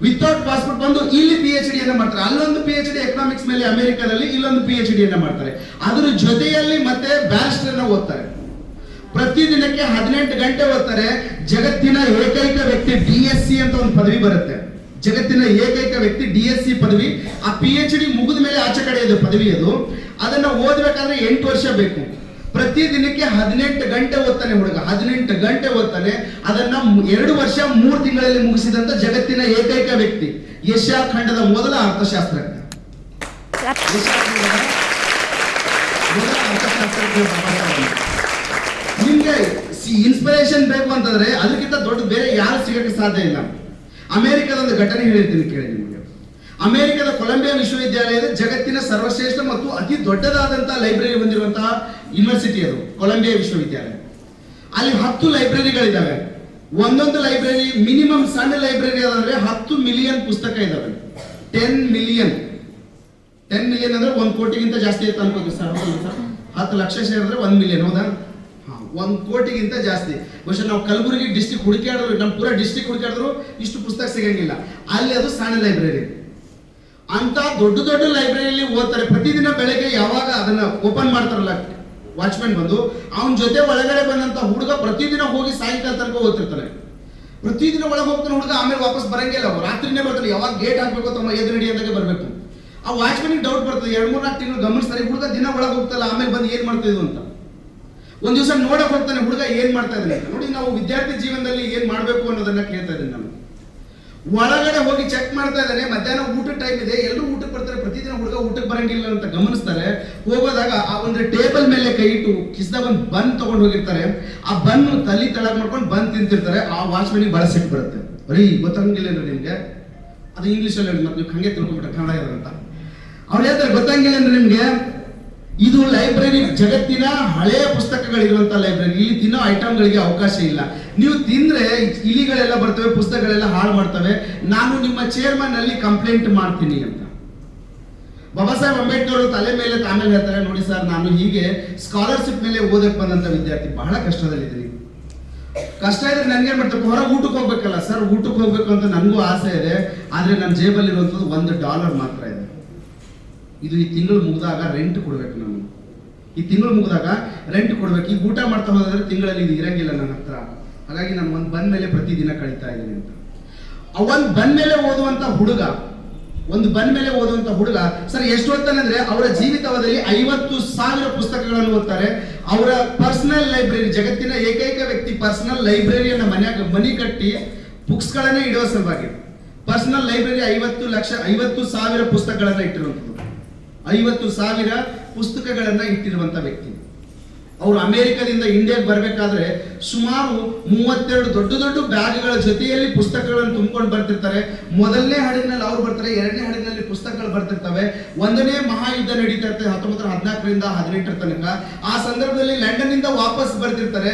ವಿತೌಟ್ ಪಾಸ್ಪೋರ್ಟ್ ಬಂದು ಇಲ್ಲಿ PhD ಅನ್ನ ಮಾಡ್ತಾರೆ. ಅಲ್ಲೊಂದು PhD ಎಕನಾಮಿಕ್ಸ್ ಮೇಲೆ ಅಮೆರಿಕದಲ್ಲಿ, ಇಲ್ಲೊಂದು PhD ಅನ್ನ ಮಾಡ್ತಾರೆ. ಅದ್ರ ಜೊತೆಯಲ್ಲಿ ಮತ್ತೆ ಬ್ಯಾರಿಸ್ಟರ್ ಅನ್ನ ಓದ್ತಾರೆ. ಪ್ರತಿದಿನಕ್ಕೆ 18 ಗಂಟೆ ಓದ್ತಾರೆ. ಜಗತ್ತಿನ ಏಕೈಕ ವ್ಯಕ್ತಿ DSc ಅಂತ ಒಂದು ಪದವಿ ಬರುತ್ತೆ. ಜಗತ್ತಿನ ಏಕೈಕ ವ್ಯಕ್ತಿ DSc ಪದವಿ. ಆ PhD ಮುಗಿದ ಮೇಲೆ ಆಚೆ ಕಡೆ ಇದೆ ಪದವಿ. ಅದು ಅದನ್ನ ಓದ್ಬೇಕಾದ್ರೆ 8 ವರ್ಷ ಬೇಕು. ಪ್ರತಿದಿನಕ್ಕೆ 18 ಗಂಟೆ ಓದ್ತಾನೆ ಹುಡುಗ, 18 ಗಂಟೆ ಓದ್ತಾನೆ. ಅದನ್ನ 2 ವರ್ಷ 3 ತಿಂಗಳಲ್ಲಿ ಮುಗಿಸಿದಂತ ಜಗತ್ತಿನ ಏಕೈಕ ವ್ಯಕ್ತಿ, ಏಷ್ಯಾ ಖಂಡದ ಮೊದಲ ಅರ್ಥಶಾಸ್ತ್ರಜ್ಞ. ನಿಮ್ಗೆ ಇನ್ಸ್ಪಿರೇಷನ್ ಬೇಕು ಅಂತಂದ್ರೆ ಅದಕ್ಕಿಂತ ದೊಡ್ಡ ಬೇರೆ ಯಾರು ಸಿಗಕ್ಕೆ ಸಾಧ್ಯ ಇಲ್ಲ. ಅಮೆರಿಕದ ಒಂದು ಘಟನೆ ಹೇಳಿರ್ತೀನಿ ಕೇಳಿ ನಿಮಗೆ. ಅಮೆರಿಕದ ಕೊಲಂಬಿಯಾ ವಿಶ್ವವಿದ್ಯಾಲಯದ ಜಗತ್ತಿನ ಸರ್ವಶ್ರೇಷ್ಠ ಮತ್ತು ಅತಿ ದೊಡ್ಡದಾದಂತಹ ಲೈಬ್ರರಿ ಹೊಂದಿರುವಂತಹ ಯೂನಿವರ್ಸಿಟಿ ಅದು ಕೊಲಂಬಿಯಾ ವಿಶ್ವವಿದ್ಯಾಲಯ. ಅಲ್ಲಿ 10 ಲೈಬ್ರರಿಗಳಿದ್ದಾವೆ. ಒಂದೊಂದು ಲೈಬ್ರರಿ ಮಿನಿಮಮ್ ಸಣ್ಣ ಲೈಬ್ರರಿ ಅದಂದ್ರೆ 10 ಮಿಲಿಯನ್ ಪುಸ್ತಕ ಇದಾವೆ. 10 ಮಿಲಿಯನ್ ಅಂದ್ರೆ 1 ಕೋಟಿಗಿಂತ ಜಾಸ್ತಿ ಇರುತ್ತೆ ಅನ್ಕೋತೀವಿ ಸರ್. 10 ಲಕ್ಷ ಸೇರಿದ್ರೆ 1 ಮಿಲಿಯನ್, ಹೌದಾ? 1 ಕೋಟಿಗಿಂತ ಜಾಸ್ತಿ. ಬಹುಶಃ ನಾವು ಕಲಬುರಗಿ ಡಿಸ್ಟ್ರಿಕ್ಟ್ ಹುಡುಕಾಡಿದ್ರು, ನಮ್ಮ ಪೂರ ಡಿಸ್ಟ್ರಿಕ್ಟ್ ಹುಡುಕಾಡಿದ್ರು ಇಷ್ಟು ಪುಸ್ತಕ ಸಿಗಂಗಿಲ್ಲ. ಅಲ್ಲಿ ಅದು ಸಣ್ಣ ಲೈಬ್ರರಿ. ಅಂತ ದೊಡ್ಡ ದೊಡ್ಡ ಲೈಬ್ರರಿಯಲ್ಲಿ ಓದ್ತಾರೆ. ಪ್ರತಿದಿನ ಬೆಳಗ್ಗೆ ಯಾವಾಗ ಅದನ್ನ ಓಪನ್ ಮಾಡ್ತಾರಲ್ಲ ವಾಚ್ಮ್ಯಾನ್ ಬಂದು, ಅವನ ಜೊತೆ ಒಳಗಡೆ ಬಂದಂತ ಹುಡುಗ ಪ್ರತಿದಿನ ಹೋಗಿ ಸಾಯಂಕಾಲ ತನಕ ಓದ್ತಿರ್ತಾನೆ. ಪ್ರತಿದಿನ ಒಳಗೆ ಹೋಗ್ತಾನೆ ಹುಡುಗ, ಆಮೇಲೆ ವಾಪಸ್ ಬರಂಗಿಲ್ಲ. ರಾತ್ರಿನೇ ಬರ್ತಾನೆ. ಯಾವಾಗ ಗೇಟ್ ಹಾಕ್ಬೇಕು ತಮ್ಮ ಎದುರು ನಡಿ ಅಂದಾಗ ಬರಬೇಕು. ಆ ವಾಚ್ಮ್ಯಾನಿಗೆ ಡೌಟ್ ಬರ್ತದೆ. 2-3-4 ತಿಂಗಳು ಗಮನಿಸ್ತಾರೆ, ಹುಡುಗ ದಿನ ಒಳಗೆ ಹೋಗ್ತಲ್ಲ, ಆಮೇಲೆ ಬಂದು ಏನ್ ಮಾಡ್ತಿದ್ವು ಅಂತ. ಒಂದ್ ದಿವಸ ನೋಡಕ್ ಹೋಗ್ತಾನೆ, ಹುಡುಗ ಏನ್ ಮಾಡ್ತಾ ಇದ್ದಾನೆ ನೋಡಿ. ನಾವು ವಿದ್ಯಾರ್ಥಿ ಜೀವನದಲ್ಲಿ ಏನ್ ಮಾಡ್ಬೇಕು ಅನ್ನೋದನ್ನ ಕೇಳ್ತಾ ಇದ್ದೀನಿ ನಾನು. ಒಳಗಡೆ ಹೋಗಿ ಚೆಕ್ ಮಾಡ್ತಾ ಇದ್ದಾನೆ. ಮಧ್ಯಾಹ್ನ ಊಟ ಟೈಮ್ ಇದೆ, ಎಲ್ಲರೂ ಊಟಕ್ಕೆ ಬರ್ತಾರೆ. ಪ್ರತಿದಿನ ಹುಡುಗ ಊಟಕ್ಕೆ ಬರಂಗಿಲ್ಲ ಅಂತ ಗಮನಿಸ್ತಾರೆ. ಹೋಗೋದಾಗ ಆ ಒಂದು ಟೇಬಲ್ ಮೇಲೆ ಕೈ ಇಟ್ಟು ಕಿಸ್ದಾಗ ಒಂದು ಬನ್ ತಗೊಂಡು ಹೋಗಿರ್ತಾರೆ. ಆ ಬನ್ ತಲೆ ತಳಗ್ ಮಾಡ್ಕೊಂಡು ಬನ್ ತಿಂತಿರ್ತಾರೆ. ಆ ವಾಚ್ಮನಿಗೆ ಬಹಳ ಸಿಟ್ಟು ಬರುತ್ತೆ. ಬರೀ ಗೊತ್ತಂಗಿಲ್ಲ ನಿಮ್ಗೆ, ಅದು ಇಂಗ್ಲಿಷ್ ಅಲ್ಲಿ ಮತ್ತೆ ನೀವು ಹಂಗೆ ತಿಳ್ಕೊಂಡ್ಬಿಟ್ರೆ ಕನ್ನಡ ಅಂತ. ಅವ್ರು ಹೇಳ್ತಾರೆ ಗೊತ್ತಂಗಿಲ್ಲ ಅಂದ್ರೆ ನಿಮ್ಗೆ ಇದು ಲೈಬ್ರರಿ ಜಗತ್ತಿನ ಹಳೆಯ ಪುಸ್ತಕಗಳಿರುವಂತ ಲೈಬ್ರರಿ. ಇಲ್ಲಿ ತಿನ್ನೋ ಐಟಮ್ಗಳಿಗೆ ಅವಕಾಶ ಇಲ್ಲ. ನೀವು ತಿಂದ್ರೆ ಇಲಿಗಳೆಲ್ಲ ಬರ್ತವೆ, ಪುಸ್ತಕಗಳೆಲ್ಲ ಹಾಳು ಮಾಡ್ತವೆ. ನಾನು ನಿಮ್ಮ ಚೇರ್ಮನ್ ಅಲ್ಲಿ ಕಂಪ್ಲೇಂಟ್ ಮಾಡ್ತೀನಿ ಅಂತ ಬಾಬಾ ಸಾಹೇಬ್ ಅಂಬೇಡ್ಕರ್ ಅವರು ತಲೆ ಮೇಲೆ ಆಮೇಲೆ ಹೇಳ್ತಾರೆ, ನೋಡಿ ಸರ್, ನಾನು ಹೀಗೆ ಸ್ಕಾಲರ್ಶಿಪ್ ಮೇಲೆ ಓದಕ್ಕೆ ಬಂದಂತ ವಿದ್ಯಾರ್ಥಿ, ಬಹಳ ಕಷ್ಟದಲ್ಲಿದ್ದೀನಿ. ಕಷ್ಟ ಇದ್ರೆ ನನ್ಗೆ ಮಾಡ್ತಾರೆ, ಹೊರಗೆ ಊಟಕ್ಕೆ ಹೋಗ್ಬೇಕಲ್ಲ ಸರ್, ಊಟಕ್ಕೆ ಹೋಗ್ಬೇಕು ಅಂತ ನನಗೂ ಆಸೆ ಇದೆ. ಆದ್ರೆ ನನ್ನ ಜೇಬಲ್ಲಿ ಇರುವಂತದ್ದು $1 ಮಾತ್ರ ಇದೆ. ಇದು ಈ ತಿಂಗಳು ಮುಗಿದಾಗ ರೆಂಟ್ ಕೊಡ್ಬೇಕು. ನಾನು ಈ ತಿಂಗಳು ಮುಗಿದಾಗ ರೆಂಟ್ ಕೊಡ್ಬೇಕು. ಈಗ ಊಟ ಮಾಡ್ತಾ ಹೋದ್ರೆ ತಿಂಗಳಲ್ಲಿ ಇದು ಇರಂಗಿಲ್ಲ ನನ್ನ ಹತ್ರ. ಹಾಗಾಗಿ ನಾನು ಒಂದು ಬಂದ ಮೇಲೆ ಪ್ರತಿದಿನ ಕಳೀತಾ ಇದ್ದೀನಿ ಅಂತ. ಒಂದು ಬಂದ ಮೇಲೆ ಓದುವಂತ ಹುಡುಗ ಸರ್ ಎಷ್ಟು ಓದ್ತಾನಂದ್ರೆ ಅವರ ಜೀವಿತಾವಧಿಯಲ್ಲಿ 50,000 ಪುಸ್ತಕಗಳನ್ನು ಓದ್ತಾರೆ. ಅವರ ಪರ್ಸನಲ್ ಲೈಬ್ರರಿ, ಜಗತ್ತಿನ ಏಕೈಕ ವ್ಯಕ್ತಿ ಪರ್ಸನಲ್ ಲೈಬ್ರರಿಯನ್ನ ಮನೆ ಕಟ್ಟಿ ಬುಕ್ಸ್ ಗಳನ್ನೇ ಇಡುವ ಸಲುವಾಗಿ ಪರ್ಸನಲ್ ಲೈಬ್ರರಿ 50,000 ಪುಸ್ತಕಗಳನ್ನ ಇಟ್ಟಿರುವಂಥದ್ದು. 50,000 ಪುಸ್ತಕಗಳನ್ನ ಇಟ್ಟಿರುವಂತ ವ್ಯಕ್ತಿ. ಅವರು ಅಮೆರಿಕದಿಂದ ಇಂಡಿಯಾಗೆ ಬರಬೇಕಾದ್ರೆ ಸುಮಾರು 32 ದೊಡ್ಡ ಬ್ಯಾಗ್ಗಳ ಜೊತೆಯಲ್ಲಿ ಪುಸ್ತಕಗಳನ್ನು ತುಂಬಿಕೊಂಡು ಬರ್ತಿರ್ತಾರೆ. ಮೊದಲನೇ ಹಡಗಿನಲ್ಲಿ ಅವ್ರು ಬರ್ತಾರೆ, ಎರಡನೇ ಹಡಗಿನಲ್ಲಿ ಪುಸ್ತಕಗಳು ಬರ್ತಿರ್ತವೆ. ಒಂದನೇ ಮಹಾಯುದ್ಧ ನಡೀತಾ ಇರ್ತದೆ 1914ರಿಂದ 18 ತನಕ. ಆ ಸಂದರ್ಭದಲ್ಲಿ ಲಂಡನ್ ಇಂದ ವಾಪಸ್ ಬರ್ತಿರ್ತಾರೆ.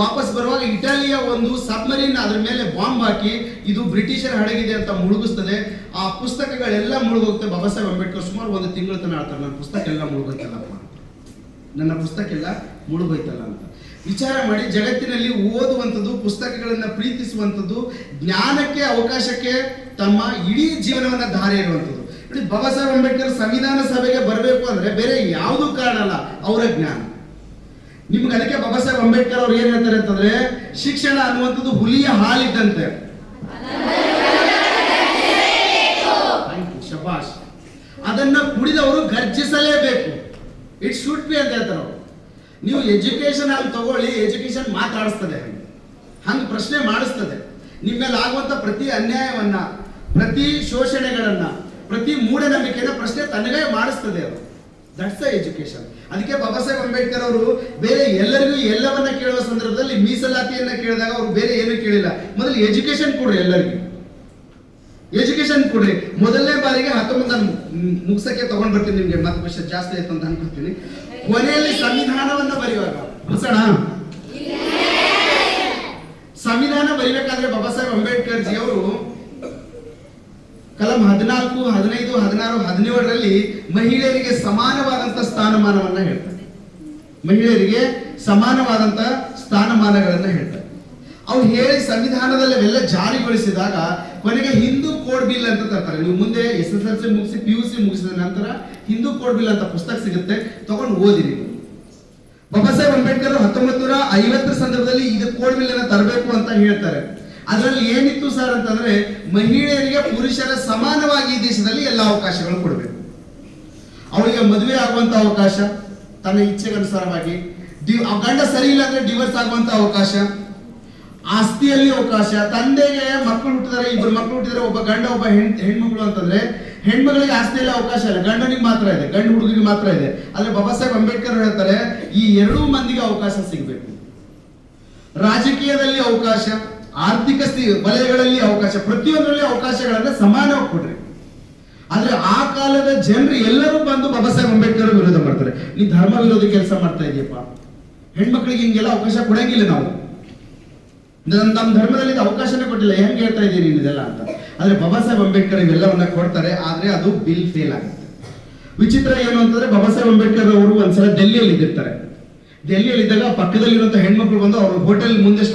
ವಾಪಸ್ ಬರುವಾಗ ಇಟಾಲಿಯ ಒಂದು ಸಬ್ಮರೀನ್ ಅದ್ರ ಮೇಲೆ ಬಾಂಬ್ ಹಾಕಿ ಇದು ಬ್ರಿಟಿಷರ ಹಡಗಿದೆ ಅಂತ ಮುಳುಗಿಸ್ತದೆ. ಆ ಪುಸ್ತಕಗಳೆಲ್ಲ ಮುಳುಗೋಗ್ತವೆ. ಬಾಬಾ ಸಾಹೇಬ್ ಅಂಬೇಡ್ಕರ್ ಸುಮಾರು 1 ತಿಂಗಳು ತನಕ ಆಡ್ತಾರೆ, ನನ್ನ ಪುಸ್ತಕ ಎಲ್ಲ ಮುಳುಗೋಯ್ತಲ್ಲಪ್ಪ, ನನ್ನ ಪುಸ್ತಕ ಎಲ್ಲ ಮುಳುಗೋಯ್ತಲ್ಲ ಅಂತ ವಿಚಾರ ಮಾಡಿ. ಜಗತ್ತಿನಲ್ಲಿ ಓದುವಂಥದ್ದು, ಪುಸ್ತಕಗಳನ್ನ ಪ್ರೀತಿಸುವಂಥದ್ದು, ಜ್ಞಾನಕ್ಕೆ ಅವಕಾಶಕ್ಕೆ ತಮ್ಮ ಇಡೀ ಜೀವನವನ್ನ ಧಾರೆ ಇರುವಂಥದ್ದು. ನೋಡಿ, ಬಾಬಾ ಸಾಹೇಬ್ ಅಂಬೇಡ್ಕರ್ ಸಂವಿಧಾನ ಸಭೆಗೆ ಬರಬೇಕು ಅಂದ್ರೆ ಬೇರೆ ಯಾವುದೂ ಕಾರಣ ಅಲ್ಲ, ಅವರ ಜ್ಞಾನ. ನಿಮ್ಗೆ ಅದಕ್ಕೆ ಬಾಬಾ ಸಾಹೇಬ್ ಅಂಬೇಡ್ಕರ್ ಅವ್ರು ಏನ್ ಹೇಳ್ತಾರೆ ಅಂತಂದ್ರೆ, ಶಿಕ್ಷಣ ಅನ್ನುವಂಥದ್ದು ಹುಲಿಯ ಹಾಲಿದ್ದಂತೆ. ಶಬಾಷ್. ಅದನ್ನ ಕುಡಿದವರು ಗರ್ಜಿಸಲೇಬೇಕು. ಇಟ್ ಶುಡ್ ಬಿ ಅಂತ ಹೇಳ್ತಾರೆ ಅವರು. ನೀವು ಎಜುಕೇಶನ್ ಅಲ್ಲಿ ತಗೊಳ್ಳಿ, ಎಜುಕೇಶನ್ ಮಾತಾಡಿಸ್ತದೆ, ಹಂಗೆ ಪ್ರಶ್ನೆ ಮಾಡಿಸ್ತದೆ. ನಿಮ್ಮ ಮೇಲೆ ಆಗುವಂತ ಪ್ರತಿ ಅನ್ಯಾಯವನ್ನ, ಪ್ರತಿ ಶೋಷಣೆಗಳನ್ನ, ಪ್ರತಿ ಮೂಢನಂಬಿಕೆಯನ್ನ ಪ್ರಶ್ನೆ ತನಗೇ ಮಾಡಿಸ್ತದೆ ಅವರು. That's the education. ಅದಕ್ಕೆ ಬಾಬಾ ಸಾಹೇಬ್ ಅಂಬೇಡ್ಕರ್ ಅವರು ಬೇರೆ ಎಲ್ಲರಿಗೂ ಎಲ್ಲವನ್ನ ಕೇಳುವ ಸಂದರ್ಭದಲ್ಲಿ ಮೀಸಲಾತಿಯನ್ನ ಕೇಳಿದಾಗ ಅವರು ಬೇರೆ ಏನು ಕೇಳಿಲ್ಲ, ಮೊದಲು ಎಜುಕೇಶನ್ ಕೊಡ್ರಿ, ಎಲ್ಲರಿಗೂ ಎಜುಕೇಶನ್ ಕೊಡ್ರಿ. ಮೊದಲನೇ ಬಾರಿಗೆ 19 ನಾನು ಮುಗಿಸಕ್ಕೆ ತಗೊಂಡ್ ಬರ್ತೀನಿ, ನಿಮ್ಗೆ ಮತ್ತೆ ವಿಷಯ ಜಾಸ್ತಿ ಆಯ್ತು ಅಂತ ಅನ್ಕೊತೀನಿ. ಕೊನೆಯಲ್ಲಿ ಸಂವಿಧಾನವನ್ನ ಬರೆಯುವಾಗ ಮುಗಿಸೋಣ. ಸಂವಿಧಾನ ಬರೀಬೇಕಾದ್ರೆ ಬಾಬಾ ಸಾಹೇಬ್ ಅಂಬೇಡ್ಕರ್ ಜಿ ಅವರು ಕಲಂ 14, 15, 16, 17ರಲ್ಲಿ ಮಹಿಳೆಯರಿಗೆ ಸಮಾನವಾದಂತ ಸ್ಥಾನಮಾನವನ್ನ ಹೇಳ್ತಾರೆ. ಮಹಿಳೆಯರಿಗೆ ಸಮಾನವಾದಂತ ಸ್ಥಾನಮಾನಗಳನ್ನ ಹೇಳ್ತಾರೆ. ಅವ್ರು ಹೇಳಿ ಸಂವಿಧಾನದಲ್ಲಿ ಅವೆಲ್ಲ ಜಾರಿಗೊಳಿಸಿದಾಗ ಕೊನೆಗೆ ಹಿಂದೂ ಕೋಡ್ ಬಿಲ್ ಅಂತ ತರ್ತಾರೆ. ನೀವು ಮುಂದೆ SSLC ಮುಗಿಸಿ PUC ಮುಗಿಸಿದ ನಂತರ ಹಿಂದೂ ಕೋಡ್ ಬಿಲ್ ಅಂತ ಪುಸ್ತಕ ಸಿಗುತ್ತೆ, ತಗೊಂಡು ಓದಿರಿ. ಬಾಬಾ ಸಾಹೇಬ್ ಅಂಬೇಡ್ಕರ್ 1950 ಸಂದರ್ಭದಲ್ಲಿ ಇದು ಕೋಡ್ ಬಿಲ್ ಅನ್ನ ತರಬೇಕು ಅಂತ ಹೇಳ್ತಾರೆ. ಅದರಲ್ಲಿ ಏನಿತ್ತು ಸರ್ ಅಂತಂದ್ರೆ, ಮಹಿಳೆಯರಿಗೆ ಪುರುಷರ ಸಮಾನವಾಗಿ ಈ ದೇಶದಲ್ಲಿ ಎಲ್ಲ ಅವಕಾಶಗಳು ಕೊಡಬೇಕು. ಅವಳಿಗೆ ಮದುವೆ ಆಗುವಂತ ಅವಕಾಶ, ತನ್ನ ಇಚ್ಛೆಗನುಸಾರವಾಗಿ. ಗಂಡ ಸರಿ ಇಲ್ಲ ಅಂದ್ರೆ ಡಿವೋರ್ಸ್ ಆಗುವಂತ ಅವಕಾಶ, ಆಸ್ತಿಯಲ್ಲಿ ಅವಕಾಶ. ತಂದೆಗೆ ಮಕ್ಕಳು ಹುಟ್ಟಿದರೆ, 2 ಮಕ್ಕಳು ಹುಟ್ಟಿದರೆ, ಒಬ್ಬ ಗಂಡ ಒಬ್ಬ ಹೆಣ್ಮಗಳು ಅಂತಂದ್ರೆ ಹೆಣ್ಮಗಳಿಗೆ ಆಸ್ತಿಯಲ್ಲಿ ಅವಕಾಶ ಇಲ್ಲ, ಗಂಡನಿಗೆ ಮಾತ್ರ ಇದೆ, ಗಂಡು ಹುಡುಗಿಗೆ ಮಾತ್ರ ಇದೆ. ಆದ್ರೆ ಬಾಬಾ ಸಾಹೇಬ್ ಅಂಬೇಡ್ಕರ್ ಹೇಳ್ತಾರೆ, ಈ 2 ಮಂದಿಗೆ ಅವಕಾಶ ಸಿಗಬೇಕು. ರಾಜಕೀಯದಲ್ಲಿ ಅವಕಾಶ, ಆರ್ಥಿಕ ವಲಯಗಳಲ್ಲಿ ಅವಕಾಶ, ಪ್ರತಿಯೊಂದರಲ್ಲಿ ಅವಕಾಶಗಳನ್ನ ಸಮಾನವಾಗಿ ಕೊಡ್ರಿ. ಆದ್ರೆ ಆ ಕಾಲದ ಜನರು ಎಲ್ಲರೂ ಬಂದು ಬಾಬಾ ಸಾಹೇಬ್ ಅಂಬೇಡ್ಕರ್ ವಿರೋಧ ಮಾಡ್ತಾರೆ. ನೀ ಧರ್ಮ ವಿರೋಧಿ ಕೆಲಸ ಮಾಡ್ತಾ ಇದೀಯಪ್ಪ, ಹೆಣ್ಮಕ್ಳಿಗೆ ಹಿಂಗೆಲ್ಲ ಅವಕಾಶ ಕೊಡಂಗಿಲ್ಲ, ನಾವು ನಮ್ಮ ಧರ್ಮದಲ್ಲಿ ಅವಕಾಶನೇ ಕೊಟ್ಟಿಲ್ಲ, ಹೆಂಗ್ ಹೇಳ್ತಾ ಇದ್ದೀರಿ ಇದೆಲ್ಲ ಅಂತ. ಆದ್ರೆ ಬಾಬಾ ಸಾಹೇಬ್ ಅಂಬೇಡ್ಕರ್ ಇವೆಲ್ಲವನ್ನ ಕೊಡ್ತಾರೆ. ಆದ್ರೆ ಅದು ಬಿಲ್ ಫೇಲ್ ಆಗುತ್ತೆ. ವಿಚಿತ್ರ ಏನು ಅಂತಂದ್ರೆ, ಬಾಬಾ ಸಾಹೇಬ್ ಅಂಬೇಡ್ಕರ್ ಅವರು ಒಂದ್ಸಲ ಡೆಲ್ಲಿಯಲ್ಲಿ ಇದ್ದಿರ್ತಾರೆ. ಡೆಲ್ಲಿಯಲ್ಲಿ ಇದ್ದಾಗ ಪಕ್ಕದಲ್ಲಿರುವಂತ ಹೆಣ್ಮಕ್ಳು ಬಂದು ಅವ್ರ ಹೋಟೆಲ್ ಮುಂದೆ